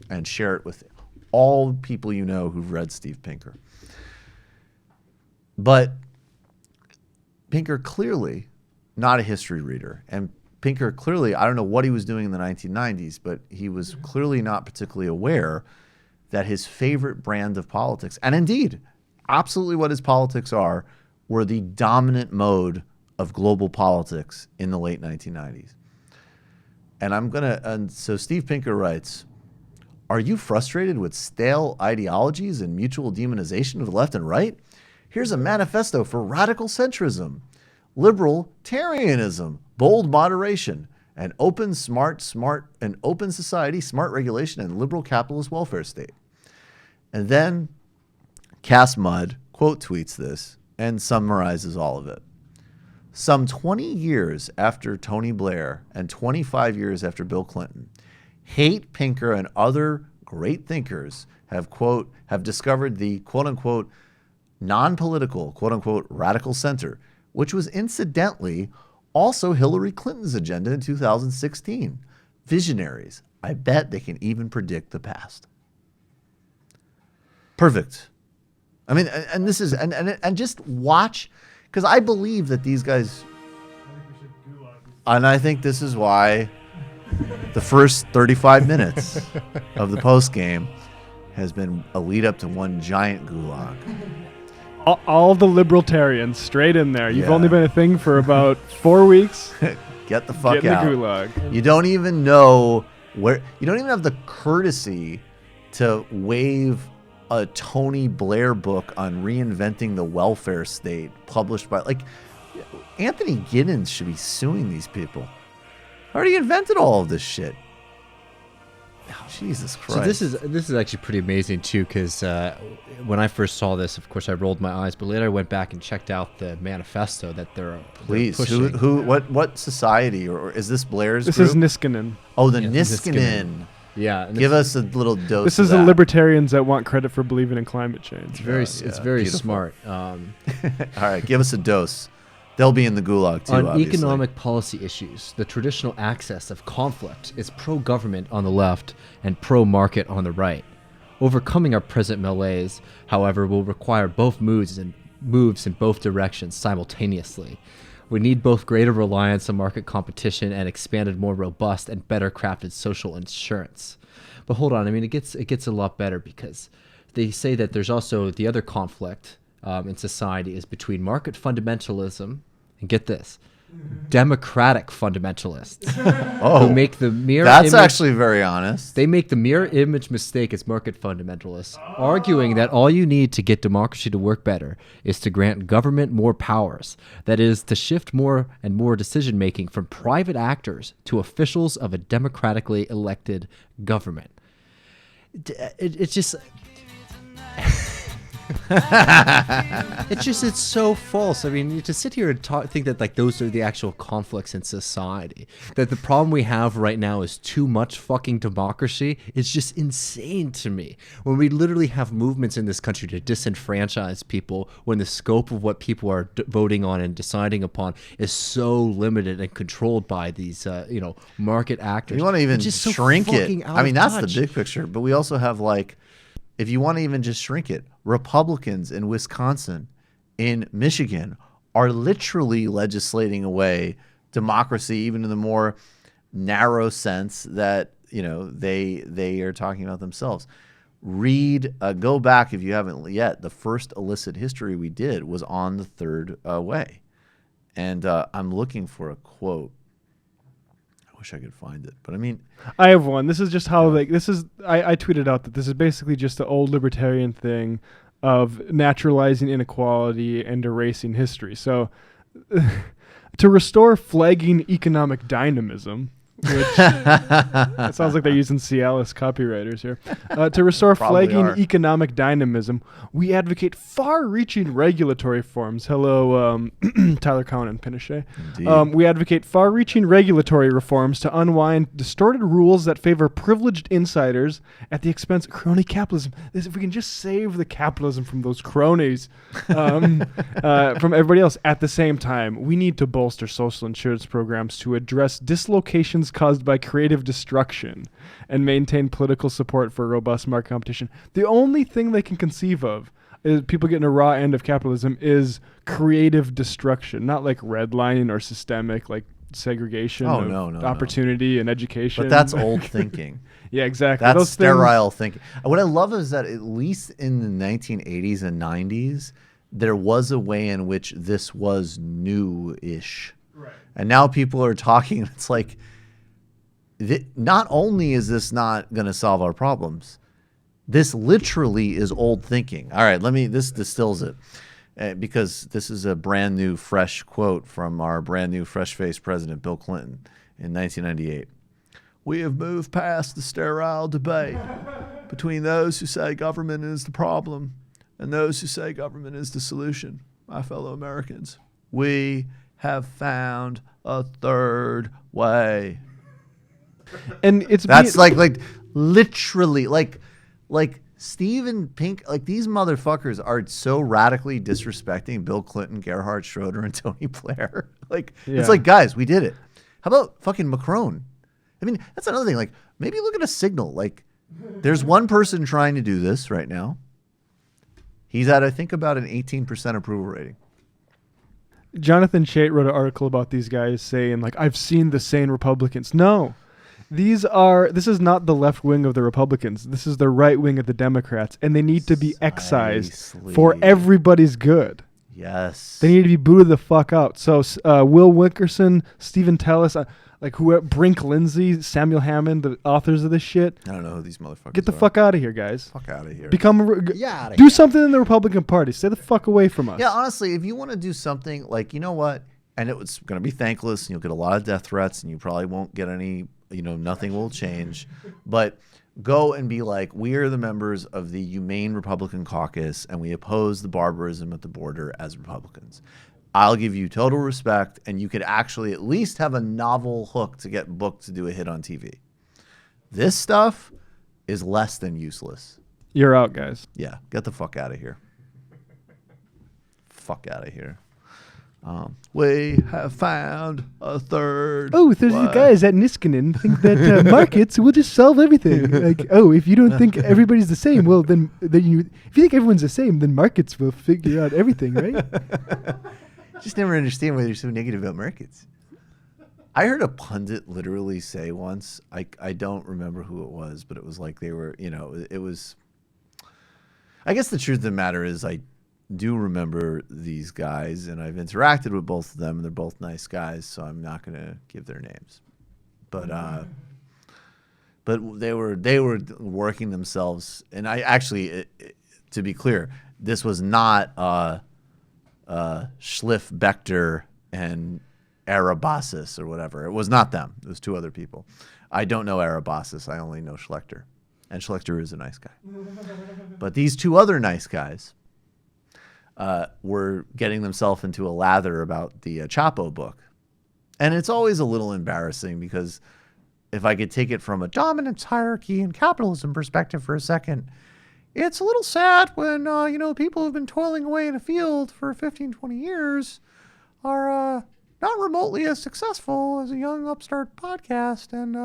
and share it with all people you know who've read Steve Pinker. But Pinker clearly not a history reader. And Pinker clearly, I don't know what he was doing in the 1990s, but he was clearly not particularly aware that his favorite brand of politics, and indeed, absolutely what his politics are, were the dominant mode of global politics in the late 1990s. And so Steve Pinker writes, "Are you frustrated with stale ideologies and mutual demonization of the left and right? Here's a manifesto for radical centrism, libertarianism, bold moderation, an open society, smart regulation, and liberal capitalist welfare state." And then Cass Mudd quote tweets this and summarizes all of it. Some 20 years after Tony Blair and 25 years after Bill Clinton, Haight, Pinker, and other great thinkers have discovered the quote unquote non-political quote unquote radical center, which was incidentally also Hillary Clinton's agenda in 2016. Visionaries. I bet they can even predict the past. Perfect. I mean, and this is, and just watch, because I believe that these guys, and I think this is why the first 35 minutes of the post game has been a lead up to one giant gulag. All the libertarians straight in there. You've Yeah. only been a thing for about 4 weeks. Get the fuck Get in out. the gulag. You don't even know where, you don't even have the courtesy to wave a Tony Blair book on reinventing the welfare state published by, like, Anthony Giddens should be suing these people. Already invented all of this shit. Oh, Jesus Christ. So this is actually pretty amazing too, because when I first saw this, of course, I rolled my eyes, but later I went back and checked out the manifesto that they're Please, pushing. what society, or is this Blair's This group? is Niskanen. Oh, the Yeah, Niskanen. Yeah, and Give us a little dose. This of is the that. libertarians that want credit for believing in climate change. it's very beautiful. smart. All right, give us a dose. They'll be in the gulag too. On obviously. economic policy issues, the traditional axis of conflict is pro-government on the left and pro-market on the right. Overcoming our present malaise, however, will require both moves in both directions simultaneously. We need both greater reliance on market competition and expanded, more robust and better crafted social insurance. But hold on, I mean, it gets a lot better, because they say that there's also the other conflict in society is between market fundamentalism and get this, democratic fundamentalists Oh, who make the mirror that's image, actually very honest. they make the mirror image mistake as market fundamentalists, arguing that all you need to get democracy to work better is to grant government more powers. That is, to shift more and more decision making from private actors to officials of a democratically elected government. It's just. It's so false. I mean, to sit here and think that like those are the actual conflicts in society, that the problem we have right now is too much fucking democracy, is just insane to me. When we literally have movements in this country to disenfranchise people, when the scope of what people are voting on and deciding upon is so limited and controlled by these, market actors. You want to even It's just so shrink fucking it. out I mean, of that's touch. the big picture. But we also have like, if you want to even just shrink it, Republicans in Wisconsin, in Michigan, are literally legislating away democracy, even in the more narrow sense that they are talking about themselves. Go back if you haven't yet. The first illicit history we did was on the third way, and I'm looking for a quote. I wish I could find it, but I mean, I have one. This is just how I tweeted out that this is basically just the old libertarian thing of naturalizing inequality and erasing history. So to restore flagging economic dynamism, which it sounds like they're using Cialis copywriters here. To restore Probably flagging are. economic dynamism, we advocate far-reaching regulatory reforms. Hello, Tyler Cowen and Pinochet. Indeed. We advocate far-reaching regulatory reforms to unwind distorted rules that favor privileged insiders at the expense of crony capitalism. If we can just save the capitalism from those cronies, from everybody else. At the same time, we need to bolster social insurance programs to address dislocations caused by creative destruction and maintain political support for robust market competition. The only thing they can conceive of is people getting a raw end of capitalism is creative destruction, not like redlining or systemic like segregation of no. opportunity and education. but that's old thinking. Yeah, exactly. That's Those things- sterile thinking. What I love is that at least in the 1980s and 90s, there was a way in which this was new-ish. Right. And now people are talking, it's like, not only is this not going to solve our problems, this literally is old thinking. All right, this distills it. Because this is a brand new, fresh quote from our brand new, fresh-faced president, Bill Clinton, in 1998. We have moved past the sterile debate between those who say government is the problem and those who say government is the solution. My fellow Americans, we have found a third way. And it's That's like literally like Steven Pink, like these motherfuckers are so radically disrespecting Bill Clinton, Gerhard Schroeder, and Tony Blair. It's like, guys, we did it. How about fucking Macron? I mean, that's another thing. Like, maybe look at a signal. Like, there's one person trying to do this right now. He's at, I think, about an 18% approval rating. Jonathan Chait wrote an article about these guys saying, like, I've seen the sane Republicans. No. This is not the left wing of the Republicans. This is the right wing of the Democrats, and they need to be excised for everybody's good. Yes. They need to be booted the fuck out. So Will Wilkerson, Stephen Tellis, Brink Lindsay, Samuel Hammond, the authors of this shit. I don't know who these motherfuckers Get the are. fuck out of here, guys. Fuck out of here. Do something in the Republican Party. Stay the fuck away from us. Yeah, honestly, if you want to do something, like, you know what? And it was going to be thankless, and you'll get a lot of death threats, and you probably won't get any, nothing will change. But go and be like, we are the members of the Humane Republican Caucus, and we oppose the barbarism at the border as Republicans. I'll give you total respect, and you could actually at least have a novel hook to get booked to do a hit on TV. This stuff is less than useless. You're out, guys. Yeah, get the fuck out of here. Fuck out of here. We have found a third. Oh, there's way. the guys at Niskanen think that markets will just solve everything. Like, if you don't think everybody's the same, well, then if you think everyone's the same, then markets will figure out everything, right? Just never understand why they're so negative about markets. I heard a pundit literally say once, I don't remember who it was, but it was like they were, it was. I guess the truth of the matter is, do remember these guys, and I've interacted with both of them, and they're both nice guys, so I'm not going to give their names. But they were working themselves, and I actually, to be clear, this was not Schliff, Bechter, and Arabasis or whatever. It was not them. It was two other people. I don't know Arabasis. I only know Schlechter. And Schlechter is a nice guy. But these two other nice guys were getting themselves into a lather about the Chapo book. And it's always a little embarrassing because if I could take it from a dominance hierarchy and capitalism perspective for a second, it's a little sad when, people who've been toiling away in a field for 15, 20 years are not remotely as successful as a young upstart podcast and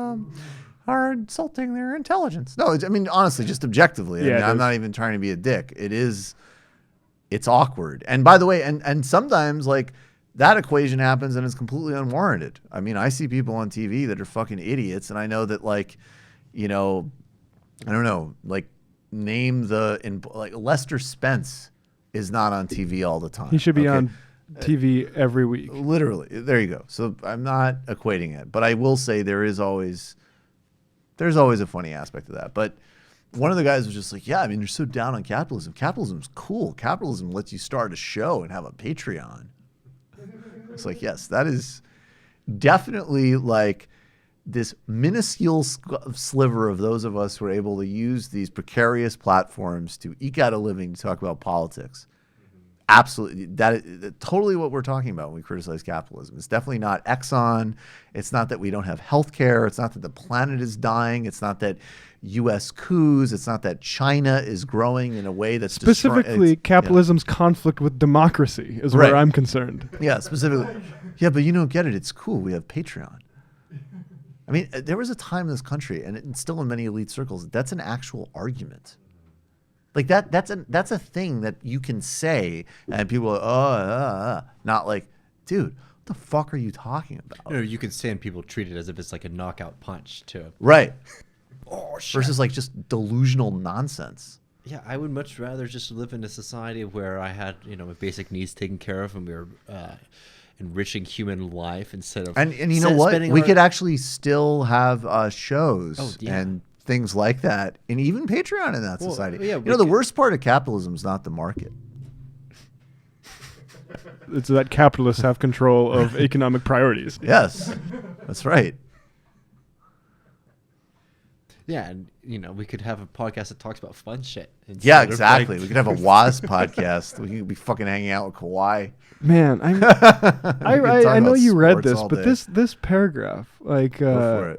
are insulting their intelligence. No, honestly, just objectively. I'm not even trying to be a dick. It's awkward. And by the way, and sometimes, like, that equation happens and it's completely unwarranted. I mean, I see people on TV that are fucking idiots, and I know that, like, I don't know, like, Lester Spence is not on TV all the time. He should be on TV every week. Literally. There you go. So I'm not equating it, but I will say there's always a funny aspect of that. But one of the guys was just like, yeah, you're so down on capitalism. Capitalism's cool. Capitalism lets you start a show and have a Patreon. It's like, yes, that is definitely like this minuscule sliver of those of us who are able to use these precarious platforms to eke out a living to talk about politics. Absolutely. That is totally what we're talking about when we criticize capitalism. It's definitely not Exxon. It's not that we don't have health care. It's not that the planet is dying. It's not that U.S. coups. It's not that China is growing in a way that's specifically capitalism's conflict with democracy is where I'm concerned. Yeah, specifically. Yeah, but you don't get it. It's cool. We have Patreon. There was a time in this country, and it's still in many elite circles, that's an actual argument. Like that's a thing that you can say, and people are, not like, dude, what the fuck are you talking about? You can say, and people treat it as if it's like a knockout punch too. Right. Oh, shit. Versus like just delusional nonsense. Yeah, I would much rather just live in a society where I had, my basic needs taken care of, and we were enriching human life instead of. And you know what? We could actually still have shows and things like that, and even Patreon in that society. Yeah, the worst part of capitalism is not the market. It's that capitalists have control of economic priorities. Yes, that's right. Yeah, and we could have a podcast that talks about fun shit. Yeah, exactly. We could have a WAS podcast. We could be fucking hanging out with Kawhi. Man, I know you read this, but this paragraph, like, go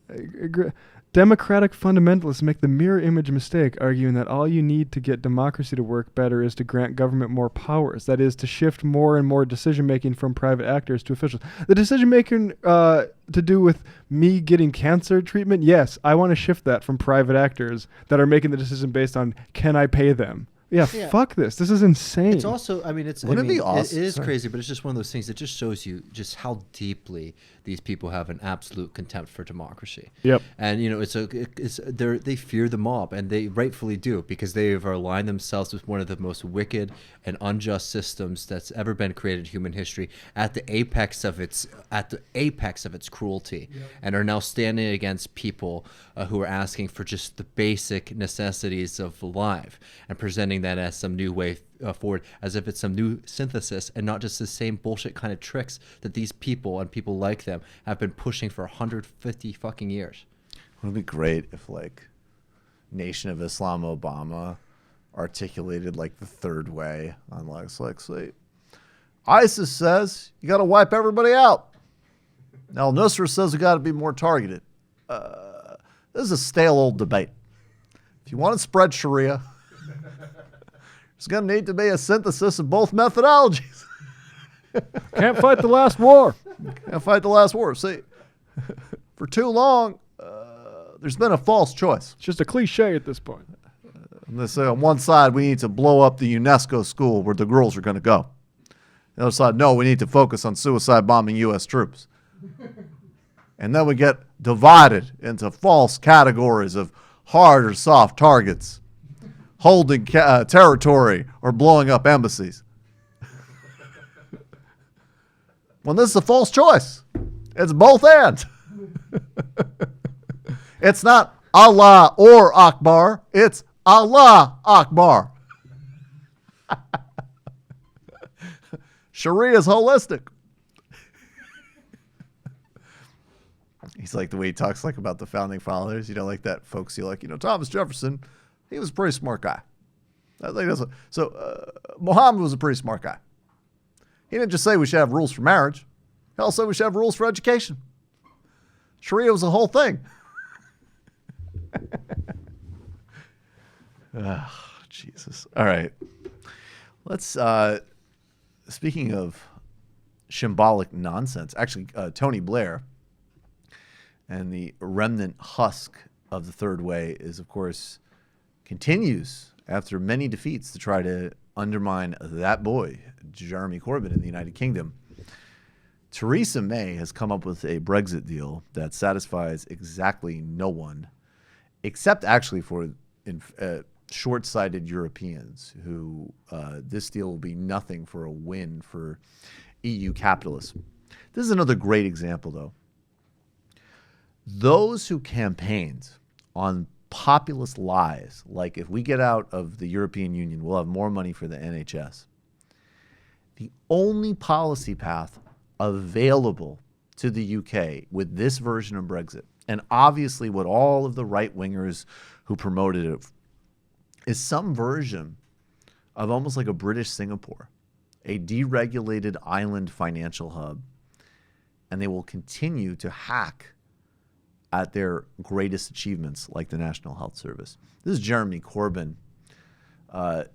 for it. Democratic fundamentalists make the mirror image mistake, arguing that all you need to get democracy to work better is to grant government more powers. That is, to shift more and more decision-making from private actors to officials. The decision-making to do with me getting cancer treatment, yes, I want to shift that from private actors that are making the decision based on, can I pay them? Yeah, fuck this. This is insane. It's also, Wouldn't it be awesome? It is crazy, but it's just one of those things that just shows you just how deeply these people have an absolute contempt for democracy. Yep. And they fear the mob, and they rightfully do, because they have aligned themselves with one of the most wicked and unjust systems that's ever been created in human history at the apex of its cruelty, and are now standing against people who are asking for just the basic necessities of life and presenting that as some new way forward, as if it's some new synthesis and not just the same bullshit kind of tricks that these people and people like them have been pushing for 150 fucking years. Wouldn't it be great if, like, Nation of Islam Obama articulated, like, the third way on say, ISIS says you got to wipe everybody out. Al Nusra says we got to be more targeted. This is a stale old debate. If you want to spread Sharia, there's going to need to be a synthesis of both methodologies. Can't fight the last war. Can't fight the last war. See, for too long, there's been a false choice. It's just a cliche at this point. They say on one side, we need to blow up the UNESCO school where the girls are going to go. The other side, no, we need to focus on suicide bombing U.S. troops. And then we get divided into false categories of hard or soft targets. holding territory or blowing up embassies. Well, this is a false choice. It's both and. It's not Allah or Akbar. It's Allah Akbar. Sharia is holistic. He's like the way he talks like about the founding fathers, like that folksy, like, Thomas Jefferson, he was a pretty smart guy. Muhammad was a pretty smart guy. He didn't just say we should have rules for marriage. He also said we should have rules for education. Sharia was the whole thing. Oh, Jesus. All right. Let's, speaking of shambolic nonsense, actually, Tony Blair and the remnant husk of the third way is, of course, continues after many defeats to try to undermine that boy, Jeremy Corbyn, in the United Kingdom. Theresa May has come up with a Brexit deal that satisfies exactly no one, except actually for short-sighted Europeans who this deal will be nothing for a win for EU capitalism. This is another great example, though. Those who campaigned on populist lies, like if we get out of the European Union, we'll have more money for the NHS. The only policy path available to the UK with this version of Brexit, and obviously what all of the right-wingers who promoted it, is some version of almost like a British Singapore, a deregulated island financial hub, and they will continue to hack at their greatest achievements like the National Health Service. This is Jeremy Corbyn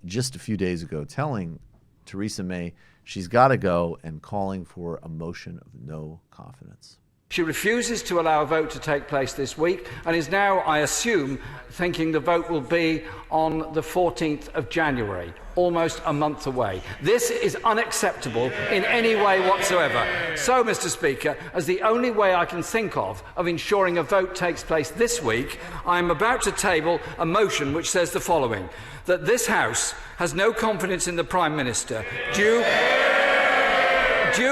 just a few days ago telling Theresa May she's got to go and calling for a motion of no confidence. She refuses to allow a vote to take place this week and is now, I assume, thinking the vote will be on the 14th of January, almost a month away. This is unacceptable in any way whatsoever. So, Mr. Speaker, as the only way I can think of ensuring a vote takes place this week, I am about to table a motion which says the following: that this House has no confidence in the Prime Minister due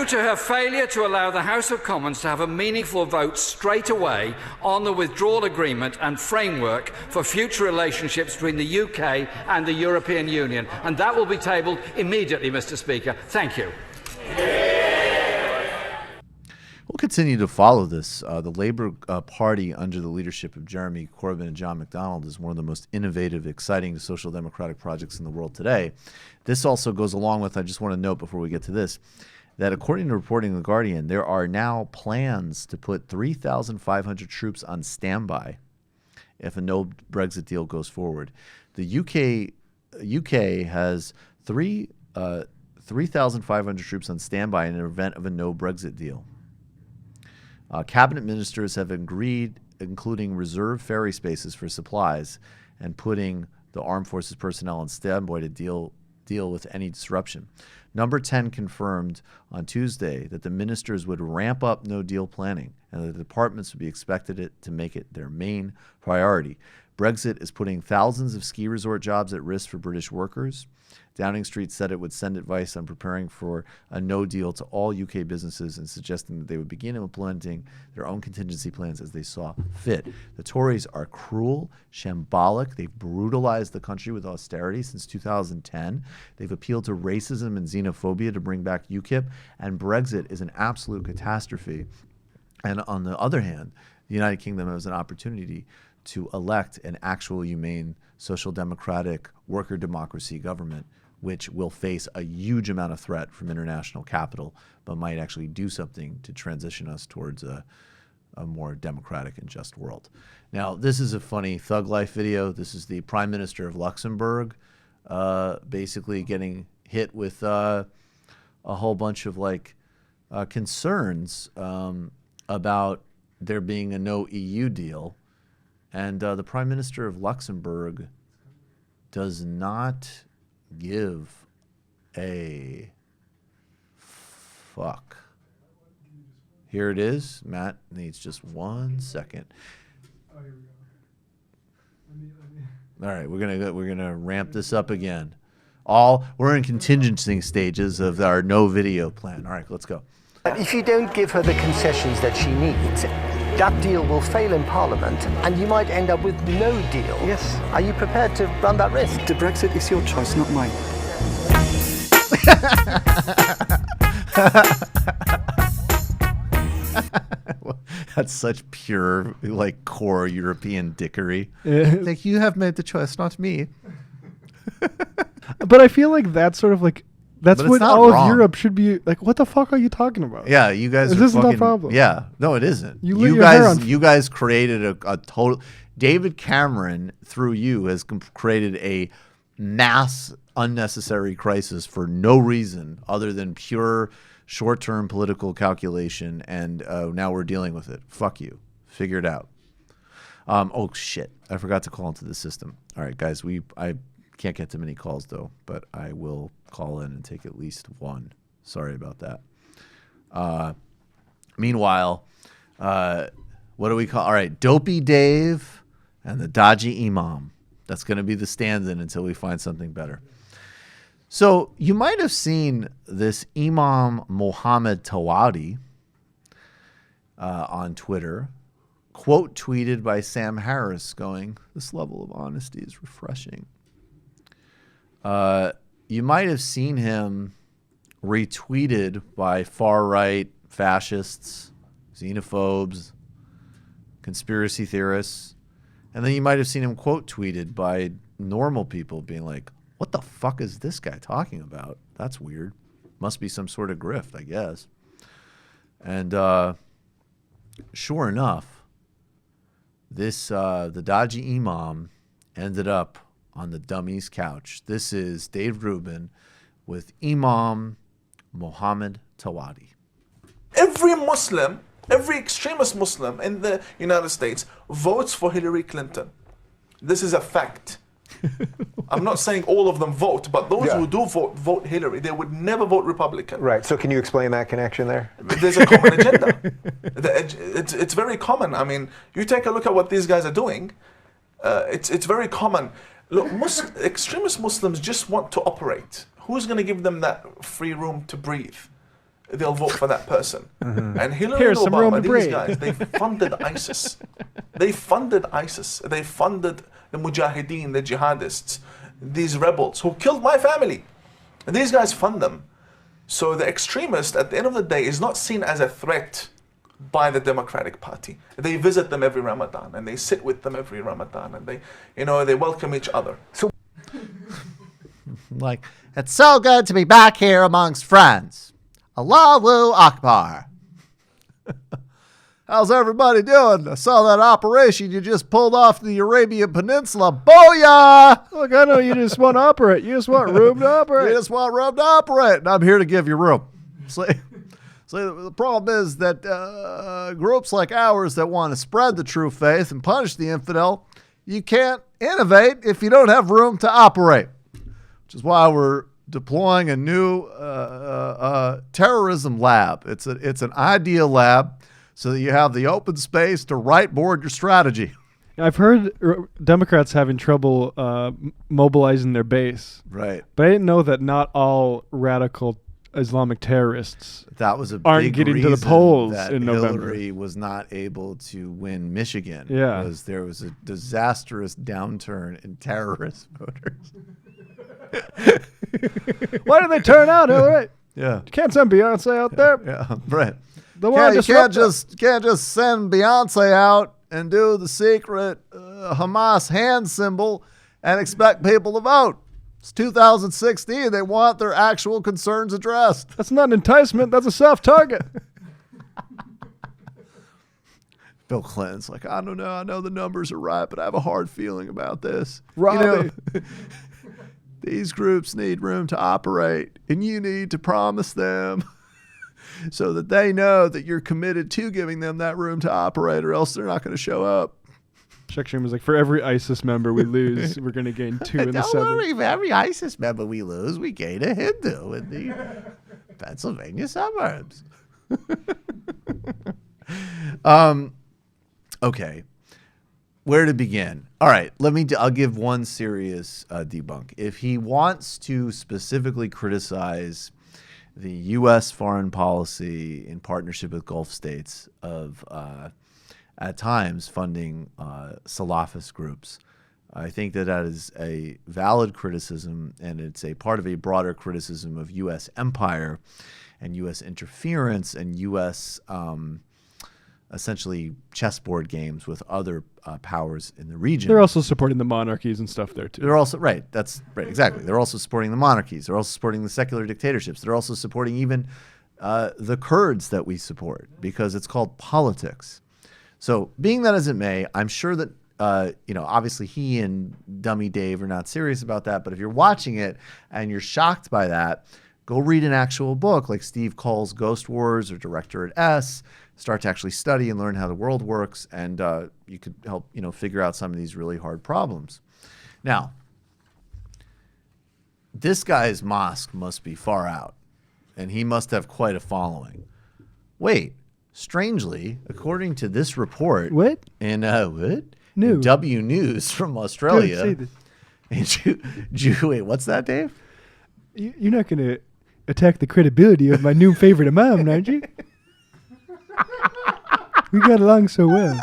to her failure to allow the House of Commons to have a meaningful vote straight away on the withdrawal agreement and framework for future relationships between the UK and the European Union. And that will be tabled immediately, Mr. Speaker. Thank you. We'll continue to follow this. The Labour Party, under the leadership of Jeremy Corbyn and John McDonnell, is one of the most innovative, exciting social democratic projects in the world today. This also goes along with, I just want to note before we get to this, that according to reporting in The Guardian, there are now plans to put 3,500 troops on standby if a no Brexit deal goes forward. The UK has 3,500 troops on standby in an event of a no Brexit deal. Cabinet ministers have agreed, including reserve ferry spaces for supplies and putting the armed forces personnel on standby to deal with any disruption. Number 10 confirmed on Tuesday that the ministers would ramp up no-deal planning and that the departments would be expected to make it their main priority. Brexit is putting thousands of ski resort jobs at risk for British workers. Downing Street said it would send advice on preparing for a no deal to all UK businesses and suggesting that they would begin implementing their own contingency plans as they saw fit. The Tories are cruel, shambolic. They've brutalized the country with austerity since 2010. They've appealed to racism and xenophobia to bring back UKIP, and Brexit is an absolute catastrophe. And on the other hand, the United Kingdom has an opportunity to elect an actual humane, social democratic, worker democracy government, which will face a huge amount of threat from international capital, but might actually do something to transition us towards a more democratic and just world. Now, this is a funny Thug Life video. This is the Prime Minister of Luxembourg basically getting hit with a whole bunch of concerns about there being a no EU deal. And the Prime Minister of Luxembourg does not give a fuck. Here it is. Matt needs just 1 second. Oh, here we go. All right, we're gonna ramp this up again. We're in contingency stages of our no video plan. All right, let's go. If you don't give her the concessions that she needs, that deal will fail in Parliament and you might end up with no deal. Yes. Are you prepared to run that risk? The Brexit is your choice, not mine. That's such pure, like, core European dickery. Yeah. Like, you have made the choice, not me. But I feel like that's sort of like that's But it's what not all wrong. of Europe should be like. What the fuck are you talking about? Yeah, you guys. This are isn't a fucking, problem. Yeah, no, it isn't. You lit your hair on- You guys created a total. David Cameron, through you, has created a mass unnecessary crisis for no reason other than pure short-term political calculation, and now we're dealing with it. Fuck you. Figure it out. Oh shit! I forgot to call into the system. All right, guys. I can't get too many calls though, but I will call in and take at least one. Sorry about that. Meanwhile, what do we call? All right, Dopey Dave and the Dodgy Imam. That's going to be the stand-in until we find something better. So you might have seen this Imam Mohammed Tawadi on Twitter, quote tweeted by Sam Harris going, "This level of honesty is refreshing." You might have seen him retweeted by far-right fascists, xenophobes, conspiracy theorists. And then you might have seen him quote tweeted by normal people being like, what the fuck is this guy talking about? That's weird. Must be some sort of grift, I guess. And sure enough, the dodgy imam ended up on the dummy's couch. This is Dave Rubin with Imam Mohammed Tawadi. Every Muslim, every extremist Muslim in the United States votes for Hillary Clinton. This is a fact. I'm not saying all of them vote, but those who do vote Hillary. They would never vote Republican. Right. So can you explain that connection there? There's a common agenda. It's very common. I mean, you take a look at what these guys are doing. It's very common. Look, extremist Muslims just want to operate. Who's going to give them that free room to breathe? They'll vote for that person. And Hillary Here's and some room Obama, to these breathe. guys, they funded ISIS. They funded ISIS. They funded the Mujahideen, the jihadists, these rebels who killed my family. And these guys fund them. So the extremist, at the end of the day, is not seen as a threat by the Democratic Party. They visit them every Ramadan, and they sit with them every Ramadan, and they welcome each other. So, Like, it's so good to be back here amongst friends. Allahu Akbar. How's everybody doing? I saw that operation you just pulled off the Arabian Peninsula. Booyah! Look, I know you just want to operate. You just want room to operate. You just want room to operate, and I'm here to give you room. So the problem is that groups like ours that want to spread the true faith and punish the infidel, you can't innovate if you don't have room to operate, which is why we're deploying a new terrorism lab. It's an idea lab so that you have the open space to whiteboard your strategy. I've heard Democrats having trouble mobilizing their base. Right. But I didn't know that not all radical Islamic terrorists That was a aren't big getting to the reason polls that in November. Hillary was not able to win Michigan. Yeah. Because there was a disastrous downturn in terrorist voters. Why did they turn out, Hillary? Yeah. You can't send Beyonce out there. Yeah. Right. The one You can't just send Beyonce out and do the secret Hamas hand symbol and expect people to vote. It's 2016. They want their actual concerns addressed. That's not an enticement. That's a soft target. Bill Clinton's like, I don't know. I know the numbers are right, but I have a hard feeling about this. Robbie. These groups need room to operate, and you need to promise them so that they know that you're committed to giving them that room to operate, or else they're not going to show up. Chuck Schumer was like, for every ISIS member we lose, we're going to gain 2 in the Don't suburbs. worry, for every ISIS member we lose, we gain a Hindu in the Pennsylvania suburbs. Okay. where to begin? All right, I'll give one serious debunk. If he wants to specifically criticize the U.S. foreign policy in partnership with Gulf states of at times funding Salafist groups, I think that is a valid criticism, and it's a part of a broader criticism of U.S. empire and U.S. interference and U.S. Essentially chessboard games with other powers in the region. They're also supporting the monarchies and stuff there too. They're also right. That's right. Exactly. They're also supporting the monarchies. They're also supporting the secular dictatorships. They're also supporting even the Kurds that we support because it's called politics. So, being that as it may, I'm sure that obviously he and Dummy Dave are not serious about that. But if you're watching it and you're shocked by that, go read an actual book like Steve Cole's Ghost Wars or Director at S. Start to actually study and learn how the world works, and you could help figure out some of these really hard problems. Now, this guy's mosque must be far out, and he must have quite a following. Wait, strangely, according to this report, in W News from Australia, Don't say this. Wait, what's that, Dave? You're not going to attack the credibility of my new favorite imam, aren't you? We got along so well.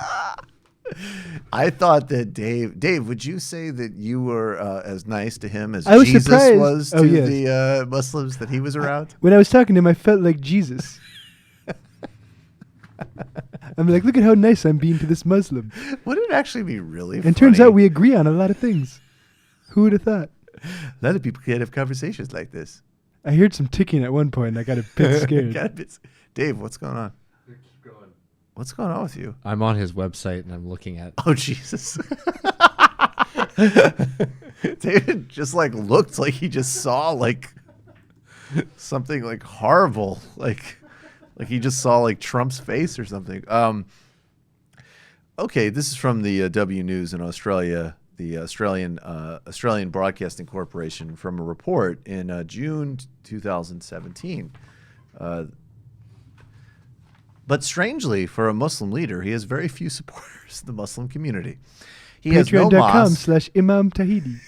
I thought that Dave, would you say that you were as nice to him as was Jesus surprised. was to the Muslims that he was around? When I was talking to him, I felt like Jesus. I'm like, look at how nice I'm being to this Muslim. Would it actually be really funny? And turns out we agree on a lot of things. Who would have thought? A lot of people can't have conversations like this. I heard some ticking at one point, and I got a bit scared. Dave, what's going on? Keep going. What's going on with you? I'm on his website, and I'm looking at... Oh, Jesus. David just looked like he just saw something horrible. Like he just saw Trump's face or something. Okay, this is from the W News in Australia, the Australian Broadcasting Corporation, from a report in June 2017. But strangely, for a Muslim leader, he has very few supporters in the Muslim community. He has no mosque. Patreon.com/Imam Tahidi.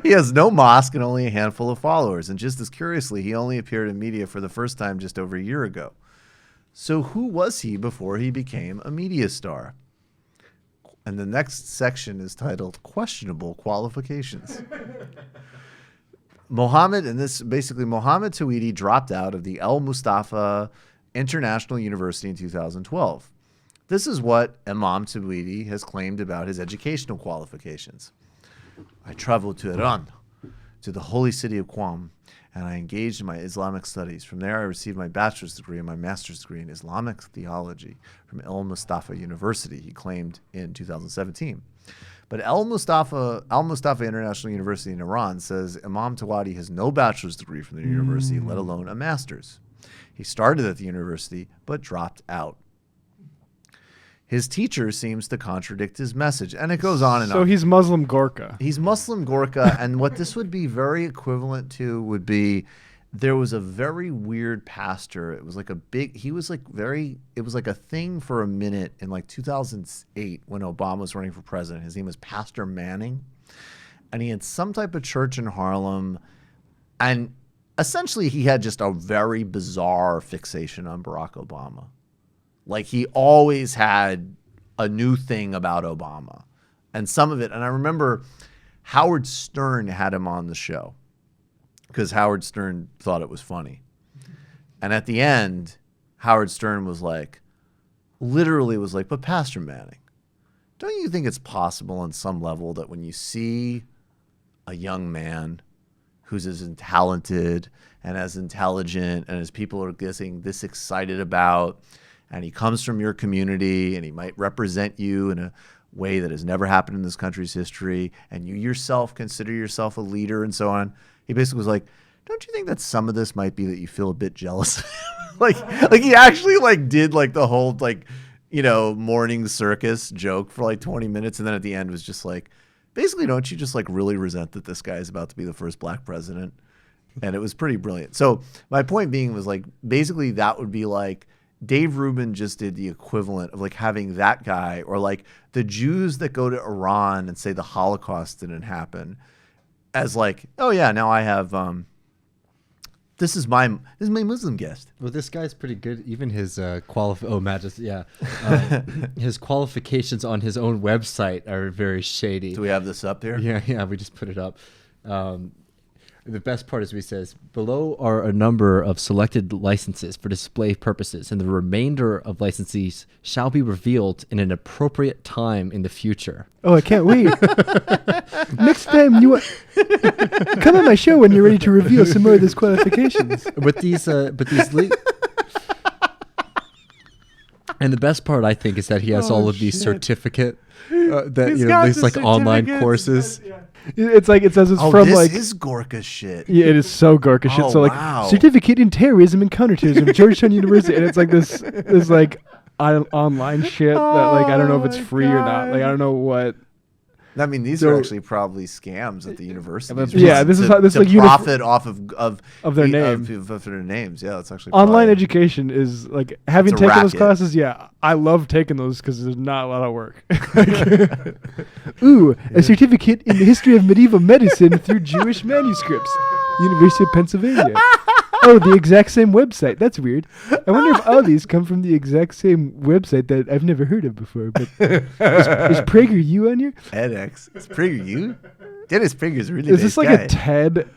He has no mosque and only a handful of followers. And just as curiously, he only appeared in media for the first time just over a year ago. So who was he before he became a media star? And the next section is titled Questionable Qualifications. Mohammed Tawhidi dropped out of the El Mustafa International University in 2012. This is what Imam Tawhidi has claimed about his educational qualifications. I traveled to Iran, to the holy city of Qom, and I engaged in my Islamic studies. From there, I received my bachelor's degree and my master's degree in Islamic theology from El Mustafa University, he claimed in 2017. But Al Mustafa International University in Iran says Imam Tawhidi has no bachelor's degree from the university, let alone a master's. He started at the university, but dropped out. His teacher seems to contradict his message, and it goes on and on. So he's Muslim Gorka. He's Muslim Gorka, and what this would be very equivalent to would be there was a very weird pastor. It was it was a thing for a minute in 2008 when Obama was running for president. His name was Pastor Manning, and he had some type of church in Harlem, and essentially he had just a very bizarre fixation on Barack Obama. He always had a new thing about Obama, and some of it, and I remember Howard Stern had him on the show because Howard Stern thought it was funny. And at the end, Howard Stern was but Pastor Manning, don't you think it's possible on some level that when you see a young man who's as talented and as intelligent and as people are getting this excited about, and he comes from your community and he might represent you in a way that has never happened in this country's history, and you yourself consider yourself a leader and so on. He basically was like, don't you think that some of this might be that you feel a bit jealous? He actually did the whole morning circus joke for 20 minutes. And then at the end was just basically, don't you just really resent that this guy is about to be the first black president? And it was pretty brilliant. So my point being was basically that would be Dave Rubin just did the equivalent of like having that guy, or like the Jews that go to Iran and say the Holocaust didn't happen, as like, oh yeah, now I have this is my Muslim guest. Well, this guy's pretty good. Even his his qualifications on his own website are very shady. Do we have this up here? Yeah, we just put it up. The best part is he says, below are a number of selected licenses for display purposes, and the remainder of licensees shall be revealed in an appropriate time in the future. Oh, I can't wait. Next time come on my show when you're ready to reveal some more of these qualifications. And the best part, I think, is that he has all of these certificate these like online courses. It's like it says it's from this like is Gorka shit. Yeah, it is so Gorka shit. So like wow. certificate in terrorism and counterterrorism, Georgetown University, and it's like this like online shit that like I don't know if it's free or not. Like I don't know what. I mean, these are actually probably scams at the university. Yeah, this is how this to like profit off of their name of their names. Yeah, that's actually online probably, education is like having taken those classes. Yeah, I love taking those because there's not a lot of work. Ooh, a certificate in the history of medieval medicine through Jewish manuscripts, University of Pennsylvania. Oh, the exact same website. That's weird. I wonder if all these come from the exact same website that I've never heard of before. But is PragerU on here? edX. Is PragerU? Dennis Prager's really. Is this like guy. a TED,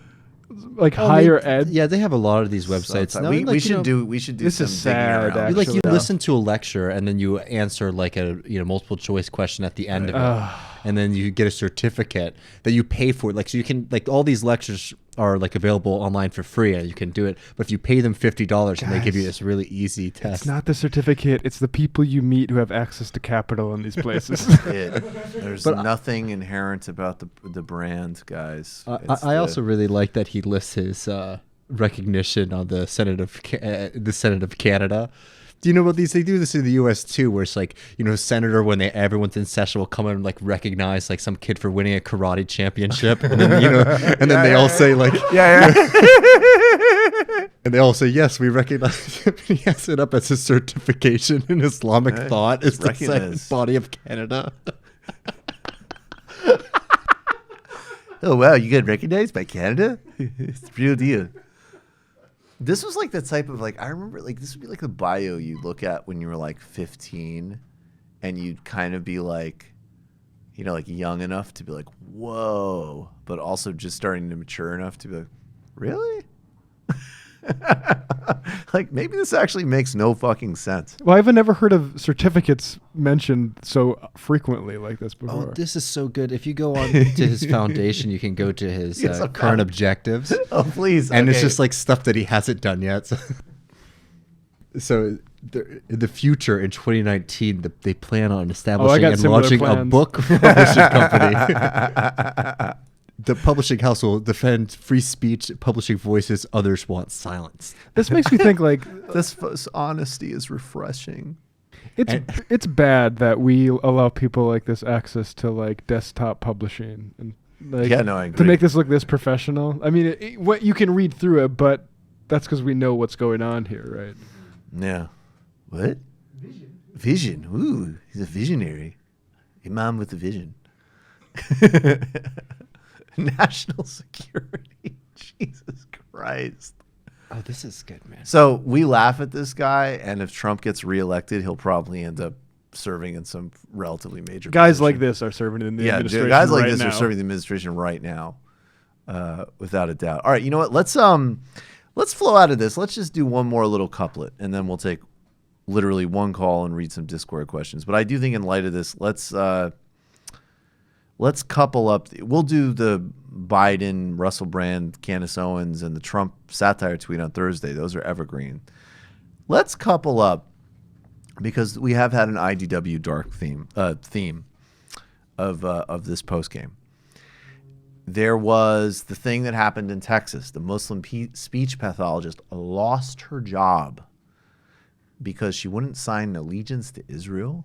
like higher ed? Yeah, they have a lot of these websites. So we should do. We should do. This some is sad. digging around. Like you listen to a lecture and then you answer like a multiple choice question at the end of it, and then you get a certificate that you pay for. Like so you can like all these lectures are like available online for free and you can do it. But if you pay them $50 and they give you this really easy test, it's not the certificate. It's the people you meet who have access to capital in these places. There's nothing inherent about the brand, guys. I also really like that he lists his recognition on the Senate of Canada. Do you know about these? They do this in the U.S. too, where it's like, senator, when everyone's in session, will come and like recognize like some kid for winning a karate championship, and then they all say like, and they all say yes, we recognize him. He has it up as a certification in Islamic thought. It's the second body of Canada. Oh wow, you get recognized by Canada? It's the real deal. This was like the type of like I remember like this would be like the bio you'd look at when you were like 15, and you'd kind of be like, like young enough to be like, whoa, but also just starting to mature enough to be like, really? Like maybe this actually makes no fucking sense. Well, I've never heard of certificates mentioned so frequently like this before. Oh, this is so good. If you go on to his foundation, you can go to his current objectives. Oh, please. And it's just like stuff that he hasn't done yet. So in the future, in 2019, they plan on establishing and launching a book publishing company. The publishing house will defend free speech, publishing voices others want silenced. This makes me think like this honesty is refreshing. It's bad that we allow people like this access to like desktop publishing and like, I agree. To make this look this professional. I mean, what you can read through it, but that's because we know what's going on here, right? Yeah. What? Vision. Ooh, he's a visionary. Imam with a vision. National security. Jesus Christ. Oh, this is good, man. So we laugh at this guy, and if Trump gets reelected, he'll probably end up serving in some relatively major guys position. like this are serving in the administration. Guys like right this now. are serving the administration right now, without a doubt. All right, you know what? Let's flow out of this. Let's just do one more little couplet, and then we'll take literally one call and read some Discord questions. But I do think in light of this, let's couple up. We'll do the Biden, Russell Brand, Candace Owens, and the Trump satire tweet on Thursday. Those are evergreen. Let's couple up, because we have had an IDW dark theme of this postgame. There was the thing that happened in Texas. The Muslim speech pathologist lost her job because she wouldn't sign an allegiance to Israel.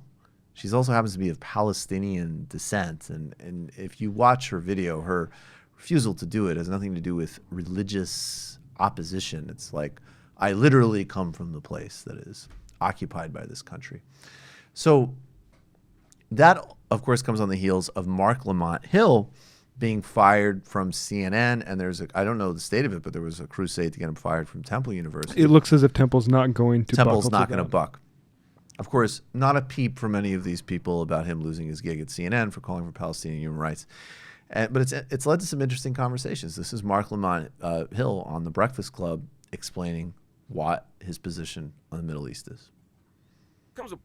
She also happens to be of Palestinian descent. And if you watch her video, her refusal to do it has nothing to do with religious opposition. It's like, I literally come from the place that is occupied by this country. So that, of course, comes on the heels of Mark Lamont Hill being fired from CNN, and I don't know the state of it, but there was a crusade to get him fired from Temple University. It looks as if Temple's not going to Temple's not going to buck. Of course, not a peep from any of these people about him losing his gig at CNN for calling for Palestinian human rights. But it's led to some interesting conversations. This is Mark Lamont Hill on The Breakfast Club explaining what his position on the Middle East is. There comes a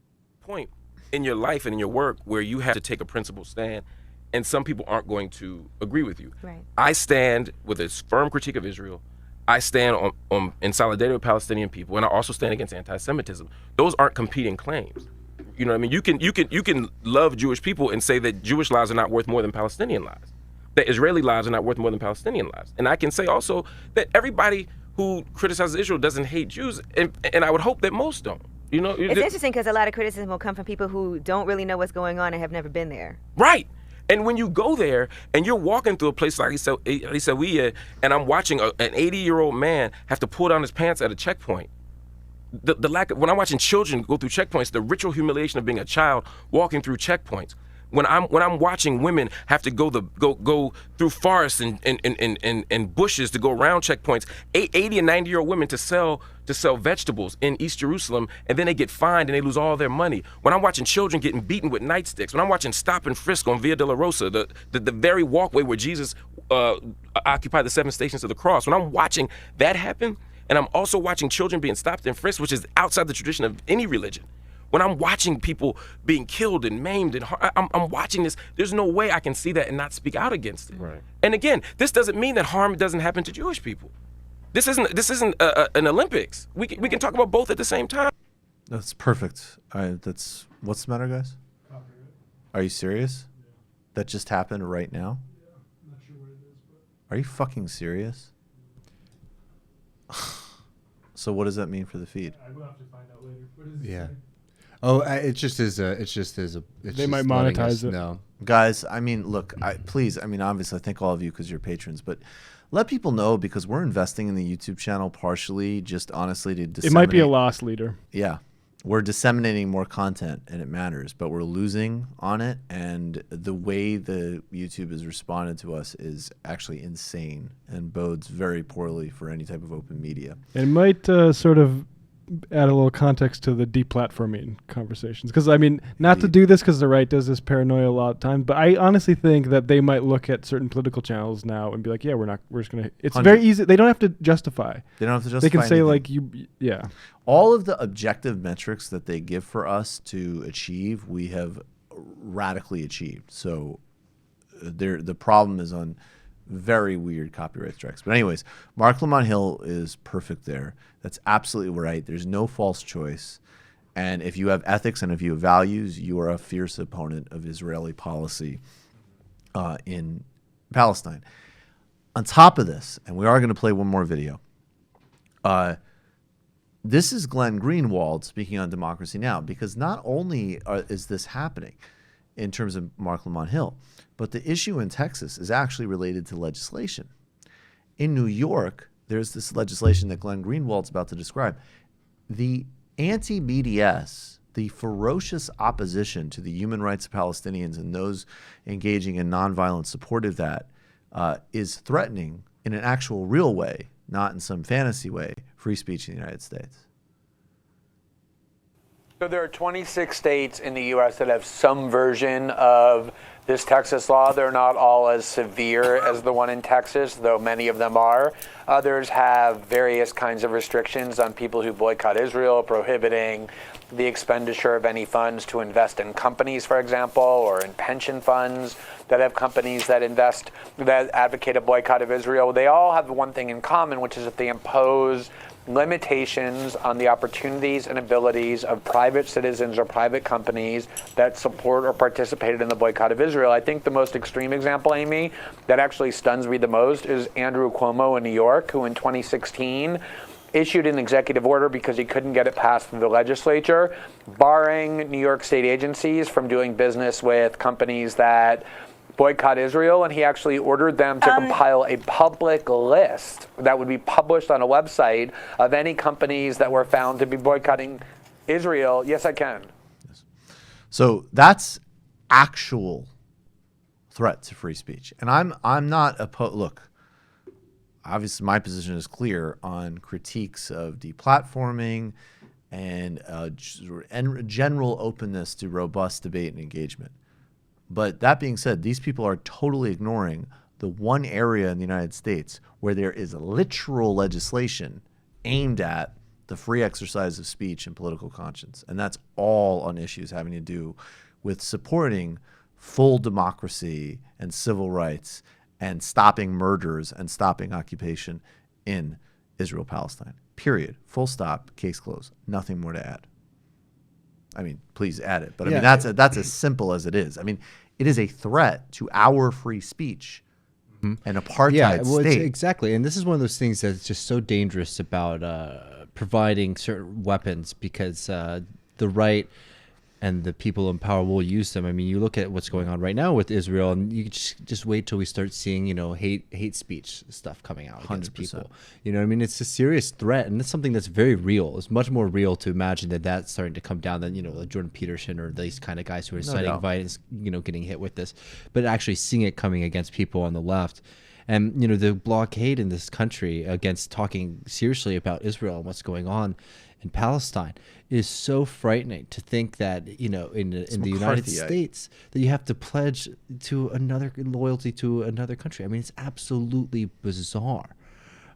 point in your life and in your work where you have to take a principled stand, and some people aren't going to agree with you. Right. I stand with a firm critique of Israel. I stand in solidarity with Palestinian people, and I also stand against anti-Semitism. Those aren't competing claims. You know what I mean? You can love Jewish people and say that Jewish lives are not worth more than Palestinian lives, that Israeli lives are not worth more than Palestinian lives. And I can say also that everybody who criticizes Israel doesn't hate Jews, and I would hope that most don't. You know, it's interesting because a lot of criticism will come from people who don't really know what's going on and have never been there. Right. And when you go there and you're walking through a place like Isawiya, and I'm watching an 80-year-old man have to pull down his pants at a checkpoint, the lack of, when I'm watching children go through checkpoints, the ritual humiliation of being a child walking through checkpoints, when I'm watching women have to go through forests and bushes to go around checkpoints, 80 and 90-year-old women to sell vegetables in East Jerusalem, and then they get fined and they lose all their money. When I'm watching children getting beaten with nightsticks, when I'm watching stop and frisk on Via Dolorosa, the very walkway where Jesus occupied the 7 stations of the cross, when I'm watching that happen, and I'm also watching children being stopped and frisked, which is outside the tradition of any religion. When I'm watching people being killed and maimed, and I'm watching this, there's no way I can see that and not speak out against it. Right. And again, this doesn't mean that harm doesn't happen to Jewish people. This isn't an Olympics. We can talk about both at the same time. That's perfect. What's the matter, guys? Are you serious? Yeah. That just happened right now? Yeah, I'm not sure what it is, but... Are you fucking serious? So what does that mean for the feed? I will have to find out later. What is Yeah. Oh, it just is a. They might monetize it. No, guys. I mean, look. Please. I mean, obviously, I thank all of you because you're patrons, but let people know, because we're investing in the YouTube channel partially, just honestly to disseminate. It might be a loss leader. Yeah, we're disseminating more content, and it matters, but we're losing on it, and the way the YouTube has responded to us is actually insane and bodes very poorly for any type of open media. It might sort of add a little context to the deplatforming conversations, because I mean, not to do this because the right does this paranoia a lot of times, but I honestly think that they might look at certain political channels now and be like, yeah, we're just gonna. It's 100. very easy. They don't have to justify. They don't have to justify. They can say anything. yeah. All of the objective metrics that they give for us to achieve, we have radically achieved. So the problem is on very weird copyright strikes. But anyways, Mark Lamont Hill is perfect there. That's absolutely right. There's no false choice. And if you have ethics and if you have values, you are a fierce opponent of Israeli policy in Palestine. On top of this, and we are going to play one more video, this is Glenn Greenwald speaking on Democracy Now! Because not only is this happening in terms of Mark Lamont Hill, but the issue in Texas is actually related to legislation. In New York, there's this legislation that Glenn Greenwald's about to describe. The anti-BDS, the ferocious opposition to the human rights of Palestinians and those engaging in nonviolent support of that, is threatening in an actual real way, not in some fantasy way, free speech in the United States. So there are 26 states in the U.S. that have some version of this Texas law. They're not all as severe as the one in Texas, though many of them are. Others have various kinds of restrictions on people who boycott Israel, prohibiting the expenditure of any funds to invest in companies, for example, or in pension funds that have companies that advocate a boycott of Israel. They all have one thing in common, which is that they impose limitations on the opportunities and abilities of private citizens or private companies that support or participated in the boycott of Israel. I think the most extreme example, Amy, that actually stuns me the most is Andrew Cuomo in New York, who in 2016 issued an executive order because he couldn't get it passed through the legislature, barring New York state agencies from doing business with companies that boycott Israel, and he actually ordered them to compile a public list that would be published on a website of any companies that were found to be boycotting Israel, yes, I can. So that's actual threat to free speech. And I'm not look, obviously my position is clear on critiques of deplatforming and general openness to robust debate and engagement. But that being said, these people are totally ignoring the one area in the United States where there is literal legislation aimed at the free exercise of speech and political conscience. And that's all on issues having to do with supporting full democracy and civil rights and stopping murders and stopping occupation in Israel-Palestine. Period. Full stop. Case closed. Nothing more to add. I mean, please add it. But I mean, that's as simple as it is. I mean, it is a threat to our free speech. An apartheid state. Exactly. And this is one of those things that's just so dangerous about providing certain weapons, because the right and the people in power will use them. I mean, you look at what's going on right now with Israel, and you just wait till we start seeing, hate speech stuff coming out against 100%. people. You know what I mean? It's a serious threat, and it's something that's very real. It's much more real to imagine that that's starting to come down than, like Jordan Peterson or these kind of guys who are citing violence, getting hit with this, but actually seeing it coming against people on the left. And, the blockade in this country against talking seriously about Israel and what's going on in Palestine is so frightening, to think that, in the United States, that you have to pledge to loyalty to another country. I mean, it's absolutely bizarre.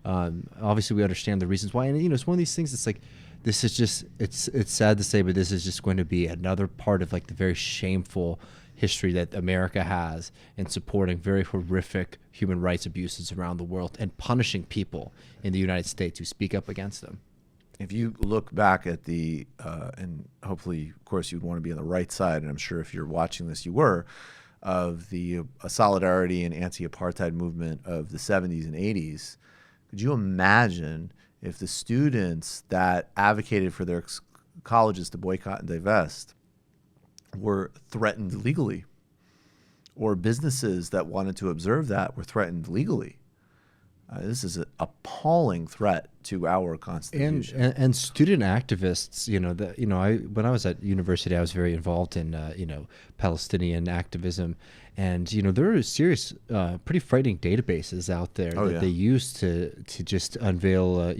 Obviously, we understand the reasons why. And, it's one of these things that's like, this is just, it's sad to say, but this is just going to be another part of like the very shameful history that America has in supporting very horrific human rights abuses around the world and punishing people in the United States who speak up against them. If you look back at and hopefully, of course, you'd want to be on the right side, and I'm sure if you're watching this, you were, of the solidarity and anti-apartheid movement of the 70s and 80s, could you imagine if the students that advocated for their colleges to boycott and divest were threatened legally, or businesses that wanted to observe that were threatened legally? This is an appalling threat to our Constitution. And student activists, when I was at university, I was very involved in, Palestinian activism. And, there are serious, pretty frightening databases out there that they use to just unveil,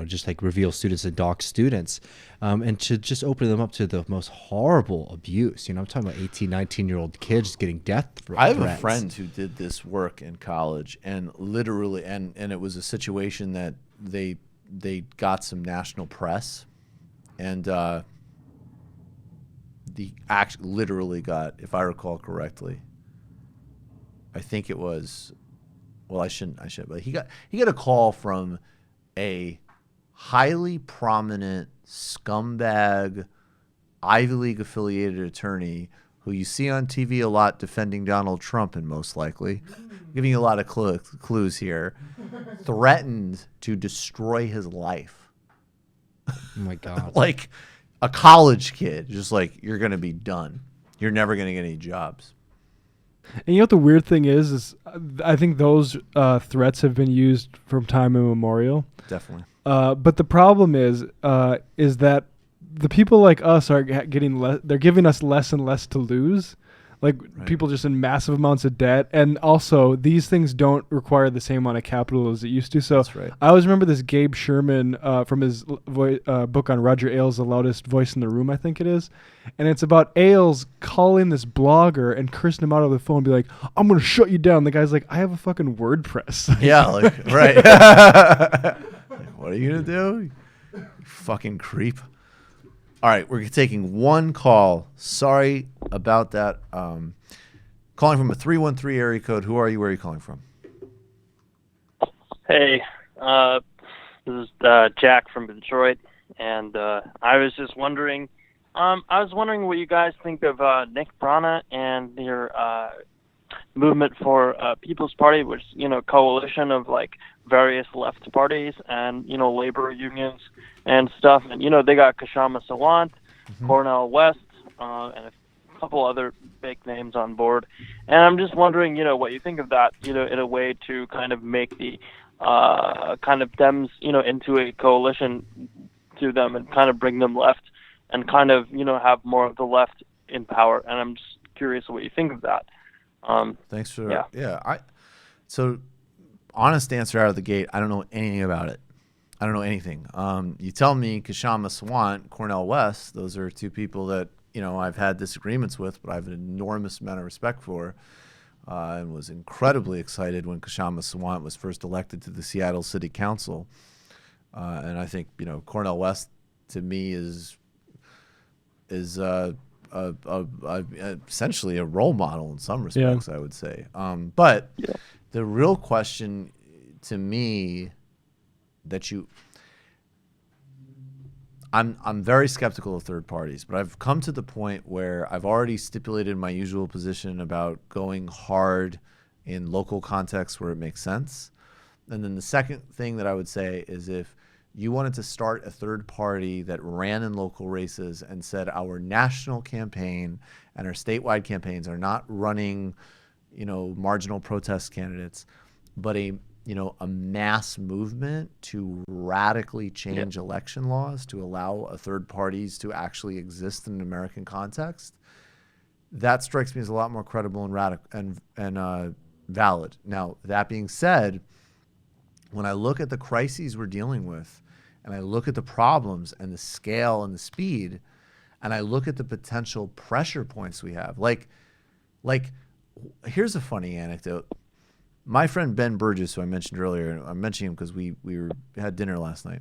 just like reveal students and dox students, and to just open them up to the most horrible abuse. I'm talking about 18, 19-year-old kids getting death threats. I have a friend who did this work in college, and literally, and it was a situation that they got some national press, and the act literally got, if I recall correctly, I think it was, well, I shouldn't, but he got a call from a highly prominent scumbag Ivy League affiliated attorney who you see on TV a lot defending Donald Trump, and most likely giving you a lot of clues here, threatened to destroy his life. Oh my God. Like a college kid, just like, you're going to be done. You're never going to get any jobs. And you know what the weird thing is I think those threats have been used from time immemorial. Definitely. But the problem is that the people like us are getting they're giving us less and less to lose. Like people just in massive amounts of debt. And also, these things don't require the same amount of capital as it used to. So That's right. I always remember this Gabe Sherman from his book on Roger Ailes, The Loudest Voice in the Room, I think it is. And it's about Ailes calling this blogger and cursing him out over the phone and be like, I'm going to shut you down. The guy's like, I have a fucking WordPress. Yeah, like, right. What are you going to do? You fucking creep. All right, we're taking one call. Sorry about that. Calling from a 313 area code. Who are you? Where are you calling from? Hey, this is Jack from Detroit, and I was just wondering, what you guys think of Nick Brana and your movement for People's Party, which coalition of like various left parties and labor unions and stuff, and they got Kashama Sawant, Cornel West, and a couple other big names on board. And I'm just wondering, what you think of that, in a way to kind of make the kind of Dems, into a coalition to them and kind of bring them left and kind of, have more of the left in power. And I'm just curious what you think of that. Thanks for that. Yeah. So honest answer out of the gate, I don't know anything about it. I don't know anything. You tell me Kshama Sawant, Cornel West, those are two people that, I've had disagreements with, but I have an enormous amount of respect for, and was incredibly excited when Kshama Sawant was first elected to the Seattle City Council. And I think, Cornel West to me is essentially a role model in some respects, I would say. But the real question to me I'm very skeptical of third parties, but I've come to the point where I've already stipulated my usual position about going hard in local contexts where it makes sense. And then the second thing that I would say is if you wanted to start a third party that ran in local races and said our national campaign and our statewide campaigns are not running, marginal protest candidates, but a mass movement to radically change election laws to allow third parties to actually exist in an American context, that strikes me as a lot more credible and radical and valid. Now, that being said, when I look at the crises we're dealing with, and I look at the problems and the scale and the speed, and I look at the potential pressure points we have, like here's a funny anecdote. My friend Ben Burgess, who I mentioned earlier, I'm mentioning him because we had dinner last night.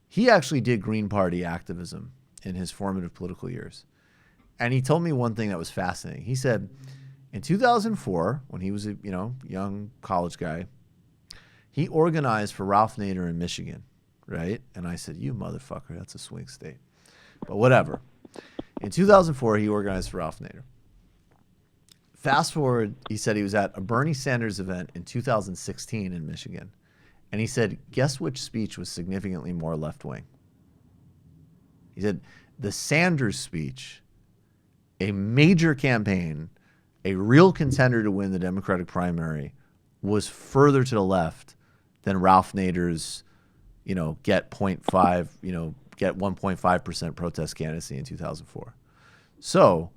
He actually did Green Party activism in his formative political years. And he told me one thing that was fascinating. He said, in 2004, when he was a young college guy, he organized for Ralph Nader in Michigan, right? And I said, you motherfucker, that's a swing state. But whatever. In 2004, he organized for Ralph Nader. Fast forward, he said he was at a Bernie Sanders event in 2016 in Michigan. And he said, guess which speech was significantly more left-wing? He said, the Sanders speech, a major campaign, a real contender to win the Democratic primary, was further to the left than Ralph Nader's, get 1.5% protest candidacy in 2004. So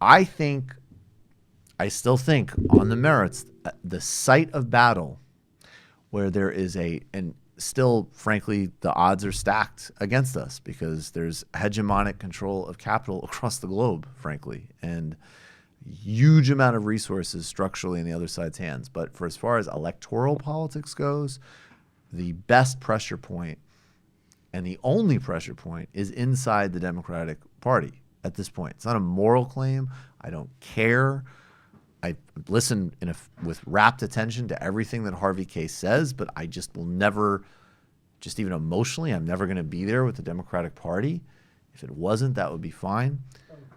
I still think on the merits, the site of battle where there is and still, frankly, the odds are stacked against us because there's hegemonic control of capital across the globe, frankly, and huge amount of resources structurally in the other side's hands. But for as far as electoral politics goes, the best pressure point and the only pressure point is inside the Democratic Party at this point. It's not a moral claim. I don't care. I listen with rapt attention to everything that Harvey Case says, but I just will never, just even emotionally, I'm never going to be there with the Democratic Party. If it wasn't, that would be fine.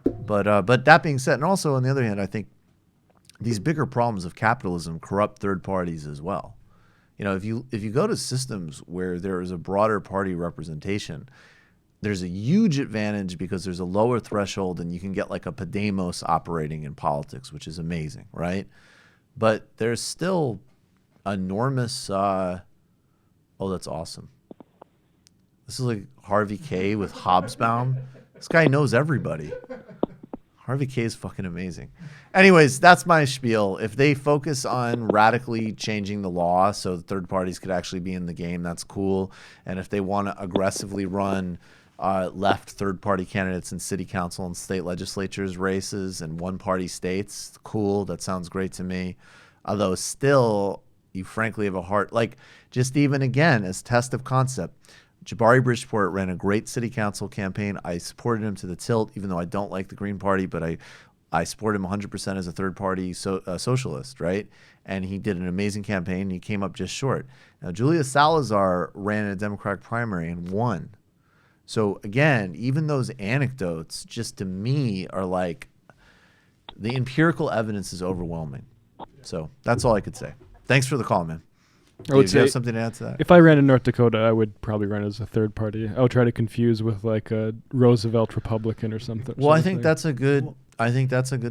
But that being said, and also on the other hand, I think these bigger problems of capitalism corrupt third parties as well. If you go to systems where there is a broader party representation, there's a huge advantage because there's a lower threshold and you can get like a Podemos operating in politics, which is amazing, right? But there's still enormous, oh, that's awesome. This is like Harvey K with Hobsbawm. This guy knows everybody. Harvey K is fucking amazing. Anyways, that's my spiel. If they focus on radically changing the law so that third parties could actually be in the game, that's cool. And if they want to aggressively run left third-party candidates in city council and state legislatures races and one-party states, cool. That sounds great to me. Although still, you frankly have a heart, just even again as test of concept, Jabari Bridgeport ran a great city council campaign. I supported him to the tilt, even though I don't like the Green Party, but I support him 100% as a third-party socialist, right? And he did an amazing campaign. He came up just short. Now, Julia Salazar ran in a Democratic primary and won. So again, even those anecdotes, just to me, are like the empirical evidence is overwhelming. So that's all I could say. Thanks for the call, man. I would say, you have something to add to that? If I ran in North Dakota, I would probably run as a third party. I would try to confuse with like a Roosevelt Republican or something. Well, I think that's a good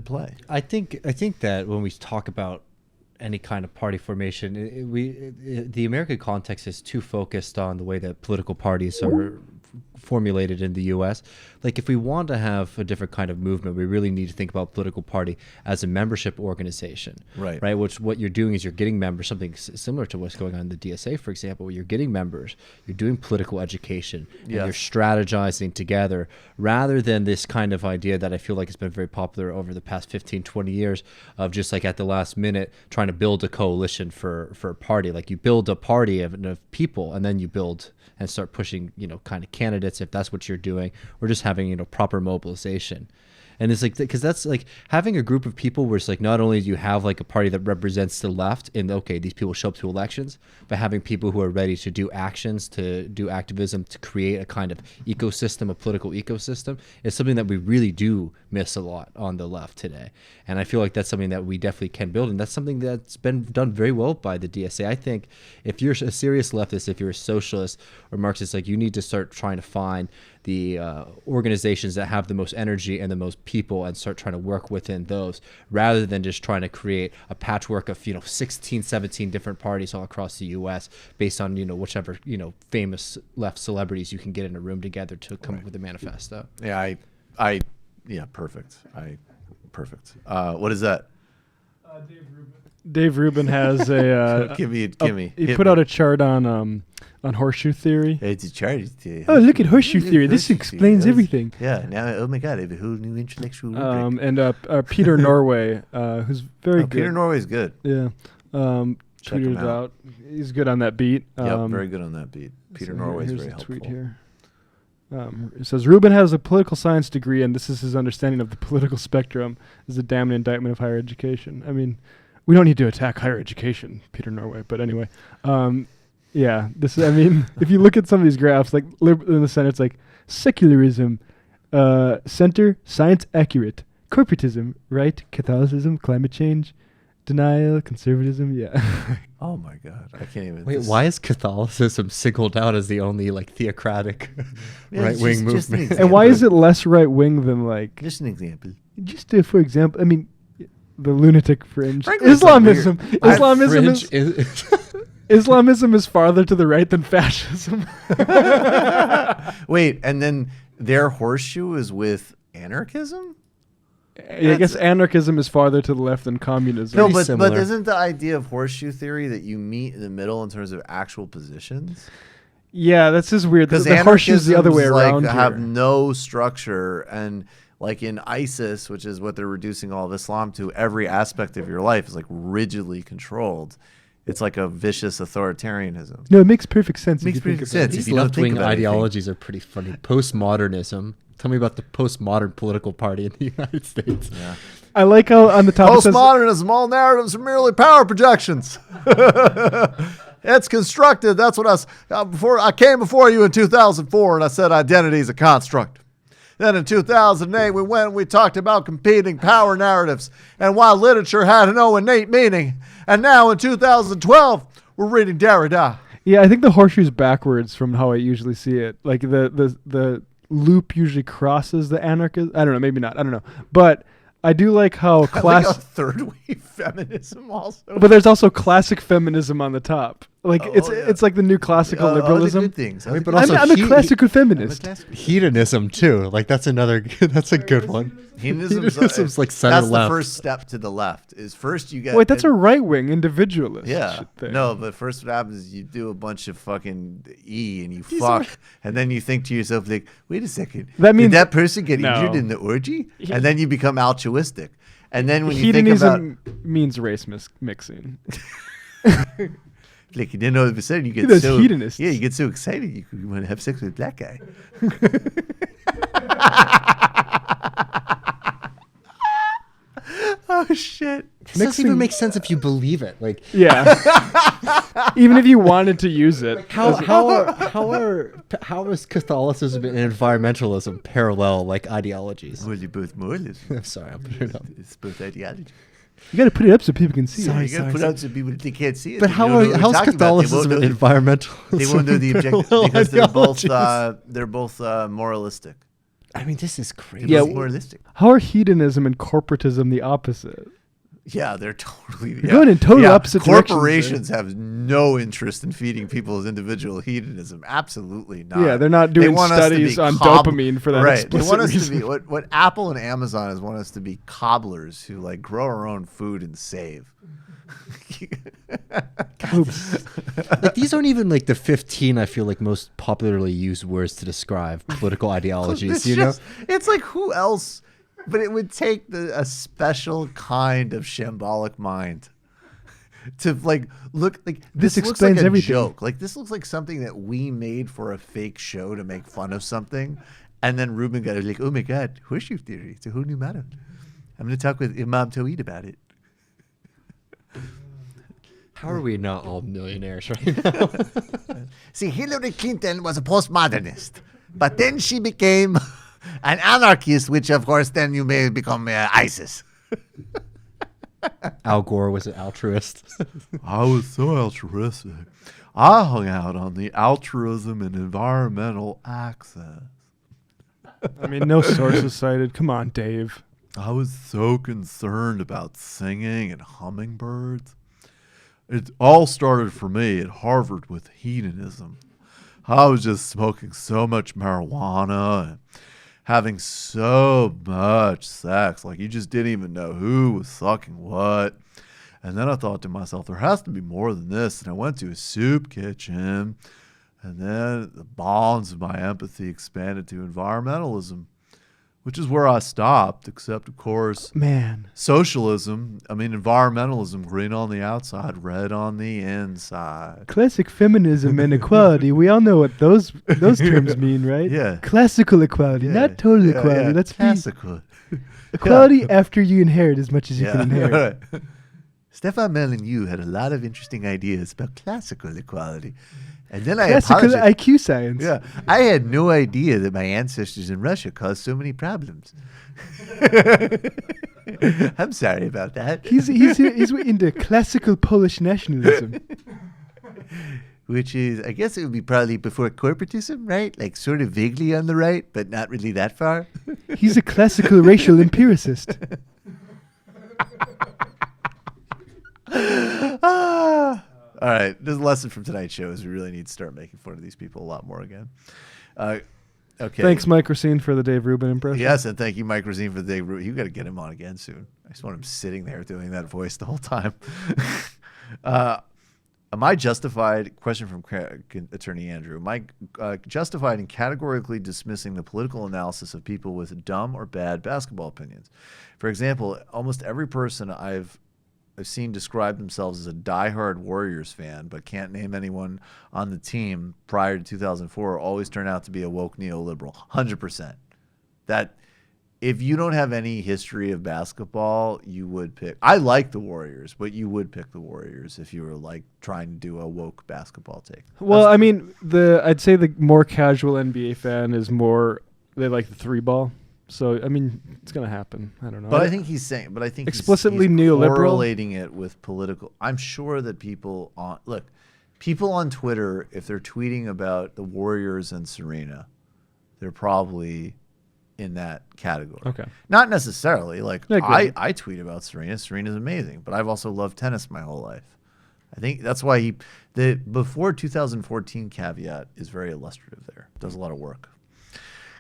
play. I think that when we talk about any kind of party formation. The American context is too focused on the way that political parties are formulated in the U.S. Like, if we want to have a different kind of movement, we really need to think about political party as a membership organization, right? Which what you're doing is you're getting members, something similar to what's going on in the DSA, for example, where you're getting members, you're doing political education, and you're strategizing together, rather than this kind of idea that I feel like has been very popular over the past 15, 20 years of just like at the last minute trying to build a coalition for a party. Like, you build a party of people, and then you build and start pushing, kind of candidates, if that's what you're doing, or just having, proper mobilization. And it's like, because that's like having a group of people where it's like, not only do you have like a party that represents the left and okay, these people show up to elections, but having people who are ready to do actions, to do activism, to create a kind of ecosystem, a political ecosystem, is something that we really do miss a lot on the left today. And I feel like that's something that we definitely can build. And that's something that's been done very well by the DSA. I think if you're a serious leftist, if you're a socialist or Marxist, like, you need to start trying to find the organizations that have the most energy and the most people and start trying to work within those, rather than just trying to create a patchwork of 16, 17 different parties all across the US based on whichever famous left celebrities you can get in a room together to come up with a manifesto. Perfect. What is that? Dave Rubin has a give me. He put out a chart on horseshoe theory. It's a chart. Oh, look at horseshoe theory. This explains everything. Yeah. Now, oh my God, I have a whole new intellectual rubric. And Peter Norway, who's very good. Peter Norway's good. Yeah. Check him out. He's good on that beat. Very good on that beat. Peter Norway's very helpful. Tweet here. It says, Rubin has a political science degree, and this is his understanding of the political spectrum. This is a damn indictment of higher education. I mean, we don't need to attack higher education, Peter Norway, but anyway. Yeah, this is, I mean, if you look at some of these graphs, like in the center, it's like secularism, center, science accurate, corporatism, right, Catholicism, climate change, denial, conservatism, yeah. Oh my God, I can't even. Wait, why is Catholicism singled out as the only like theocratic right-wing movement? And why is it less right-wing than like? Just an example. Just for example, I mean, the lunatic fringe. Frankly, Islamism. Islamism is farther to the right than fascism. Wait, and then their horseshoe is with anarchism? I guess anarchism is farther to the left than communism. No, but isn't the idea of horseshoe theory that you meet in the middle in terms of actual positions? Yeah, that's just weird. Because the horseshoe's the other way around. Have no structure, and like in ISIS, which is what they're reducing all of Islam to, every aspect of your life is like rigidly controlled. It's like a vicious authoritarianism. No, it makes perfect sense. It makes perfect sense. These left-wing ideologies are pretty funny. Postmodernism. Tell me about the postmodern political party in the United States. Yeah. I like how on the top postmodernism, all narratives are merely power projections. It's constructed. That's what I came before you in 2004 and I said identity is a construct. Then in 2008, we talked about competing power narratives and why literature had no innate meaning. And now in 2012, we're reading Derrida. Yeah, I think the horseshoe's backwards from how I usually see it. Like the loop usually crosses the anarchist. I don't know, maybe not. I don't know. But I do like how like a third wave feminism also. But there's also classic feminism on the top. Like it's like the new classical liberalism. Good things. But also I'm a classical feminist. Hedonism too. Like that's a good one. Hedonism's like center that's left. The first step to the left. Is first you get. Wait, that's a right wing individualist. Yeah. No, but first what happens is you do a bunch of fucking and you fuck, and then you think to yourself like, wait a second, that means did that person get injured in the orgy? And then you become altruistic. And then when you hedonism means race mixing. Like you didn't know what it was saying. You get so hedonist. Yeah, you get so excited you want to have sex with a black guy. Oh shit! It doesn't even make sense if you believe it. Like yeah, even if you wanted to use it. How is Catholicism and environmentalism parallel like ideologies? Well, you're both moralism. I'm sorry, I'll put it up. It's both ideology. You got to put it up so people can see it. You got to put it up so people they can't see it. But how's Catholicism and environmentalism? They won't know the objective because they're both moralistic. I mean, this is crazy. Yeah, moralistic. How are hedonism and corporatism the opposite? Yeah, they're totally going in total opposite directions. Corporations have no interest in feeding people with individual hedonism. Absolutely not. Yeah, they're not doing studies on dopamine for that. Right. They want us reason. to be what Apple and Amazon is want us to be cobblers who like grow our own food and save. Like these aren't even like the 15 I feel like most popularly used words to describe political ideologies. It's like who else? But it would take a special kind of shambolic mind to like look like this looks explains like a everything. joke. Like this looks like something that we made for a fake show to make fun of something, and then Ruben got like, oh my god, horseshoe theory. It's a whole new matter. I'm going to talk with Imam Tawhid about it. How are we not all millionaires right now? See, Hillary Clinton was a postmodernist, but then she became an anarchist, which of course then you may become ISIS. Al Gore was an altruist. I was so altruistic. I hung out on the altruism and environmental axis. I mean, no sources cited. Come on, Dave. I was so concerned about singing and hummingbirds. It all started for me at Harvard with hedonism. I was just smoking so much marijuana and having so much sex. Like, you just didn't even know who was sucking what. And then I thought to myself, there has to be more than this. And I went to a soup kitchen. And then the bonds of my empathy expanded to environmentalism, which is where I stopped, except, of course, socialism. I mean, environmentalism, green on the outside, red on the inside. Classic feminism and equality. We all know what those terms mean, right? Yeah. Classical equality, not total equality. Let's classical. Equality after you inherit as much as you can inherit. Right. Stefan Molyneux had a lot of interesting ideas about classical equality. And then classical IQ science. Yeah, I had no idea that my ancestors in Russia caused so many problems. I'm sorry about that. He's into classical Polish nationalism, which is, I guess, it would be probably before corporatism, right? Like sort of vaguely on the right, but not really that far. He's a classical racial empiricist. All right, there's a lesson from tonight's show is we really need to start making fun of these people a lot more again. Okay. Thanks, Mike Racine, for the Dave Rubin impression. Yes, and thank you, Mike Racine, for the Dave Rubin. You got to get him on again soon. I just want him sitting there doing that voice the whole time. Am I justified? Question from Attorney Andrew. Am I justified in categorically dismissing the political analysis of people with dumb or bad basketball opinions? For example, almost every person I've seen describe themselves as a diehard Warriors fan, but can't name anyone on the team prior to 2004, always turn out to be a woke neoliberal. 100%. That if you don't have any history of basketball, you would pick. I like the Warriors, but you would pick the Warriors if you were like trying to do a woke basketball take. Well, I mean, I'd say the more casual NBA fan is more, they like the 3-ball. So, I mean, it's going to happen. I don't know. But I think he's saying, but I think explicitly he's neoliberal, correlating it with political. I'm sure that people on Twitter, if they're tweeting about the Warriors and Serena, they're probably in that category. Okay. Not necessarily. Like, I tweet about Serena. Serena's amazing, but I've also loved tennis my whole life. I think that's why the before 2014 caveat is very illustrative there. Does a lot of work.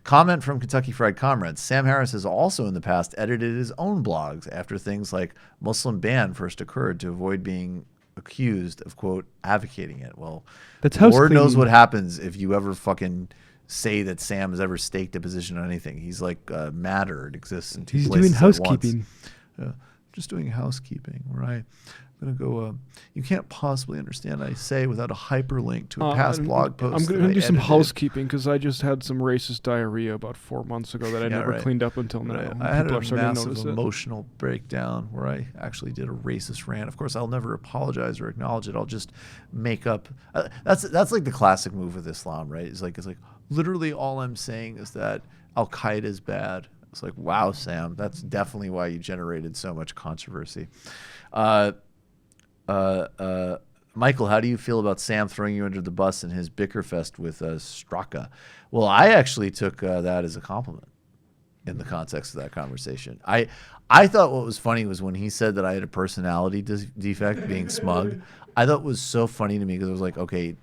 Comment from Kentucky Fried Comrades. Sam Harris has also in the past edited his own blogs after things like Muslim ban first occurred to avoid being accused of, quote, advocating it. Well, that's Lord knows what happens if you ever fucking say that Sam has ever staked a position on anything. He's like matter. It exists in two places. He's doing housekeeping. Just doing housekeeping, right? I'm going to go, you can't possibly understand what I say without a hyperlink to a past blog post. I'm going to do some housekeeping because I just had some racist diarrhea about 4 months ago that I never cleaned up until now. Right. I had a massive emotional breakdown where I actually did a racist rant. Of course, I'll never apologize or acknowledge it. I'll just make up. That's like the classic move with Islam, right? It's like literally all I'm saying is that Al-Qaeda is bad. It's like, wow, Sam, that's definitely why you generated so much controversy. Michael, how do you feel about Sam throwing you under the bus in his bickerfest with Straka? Well, I actually took that as a compliment. in the context of that conversation. I thought what was funny was when he said that I had a personality defect, being smug. I thought it was so funny to me because it was like, okay,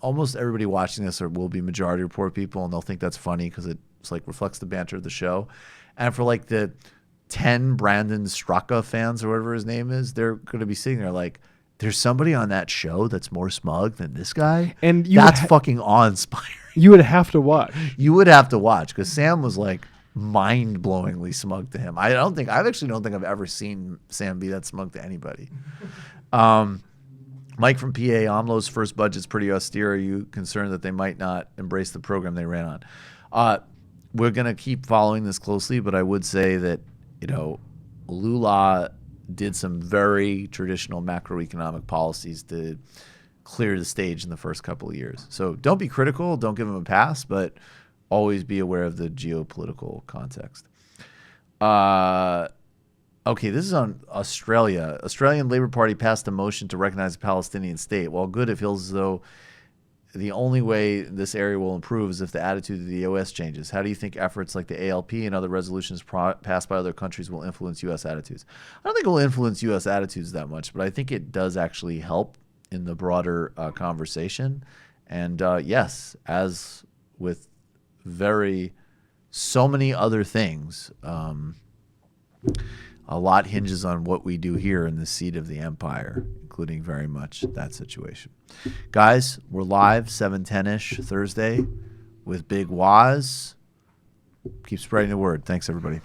almost everybody watching this will be Majority Report people, and they'll think that's funny because it's like reflects the banter of the show. And for like the 10 Brandon Straka fans or whatever his name is, they're going to be sitting there like, there's somebody on that show that's more smug than this guy? And that's fucking awe-inspiring. You would have to watch. You would have to watch because Sam was like mind-blowingly smug to him. I actually don't think I've ever seen Sam be that smug to anybody. Mike from PA, AMLO's first budget's pretty austere. Are you concerned that they might not embrace the program they ran on? We're going to keep following this closely, but I would say that, Lula did some very traditional macroeconomic policies to clear the stage in the first couple of years. So don't be critical, don't give him a pass, but always be aware of the geopolitical context. Okay, this is on Australia. Australian Labor Party passed a motion to recognize a Palestinian state. While good, it feels as though the only way this area will improve is if the attitude of the U.S. changes. How do you think efforts like the ALP and other resolutions passed by other countries will influence U.S. attitudes? I don't think it will influence U.S. attitudes that much, but I think it does actually help in the broader conversation. And yes, as with so many other things, a lot hinges on what we do here in the seat of the empire, including very much that situation. Guys, we're live 7:10-ish Thursday with Big Waz. Keep spreading the word. Thanks, everybody.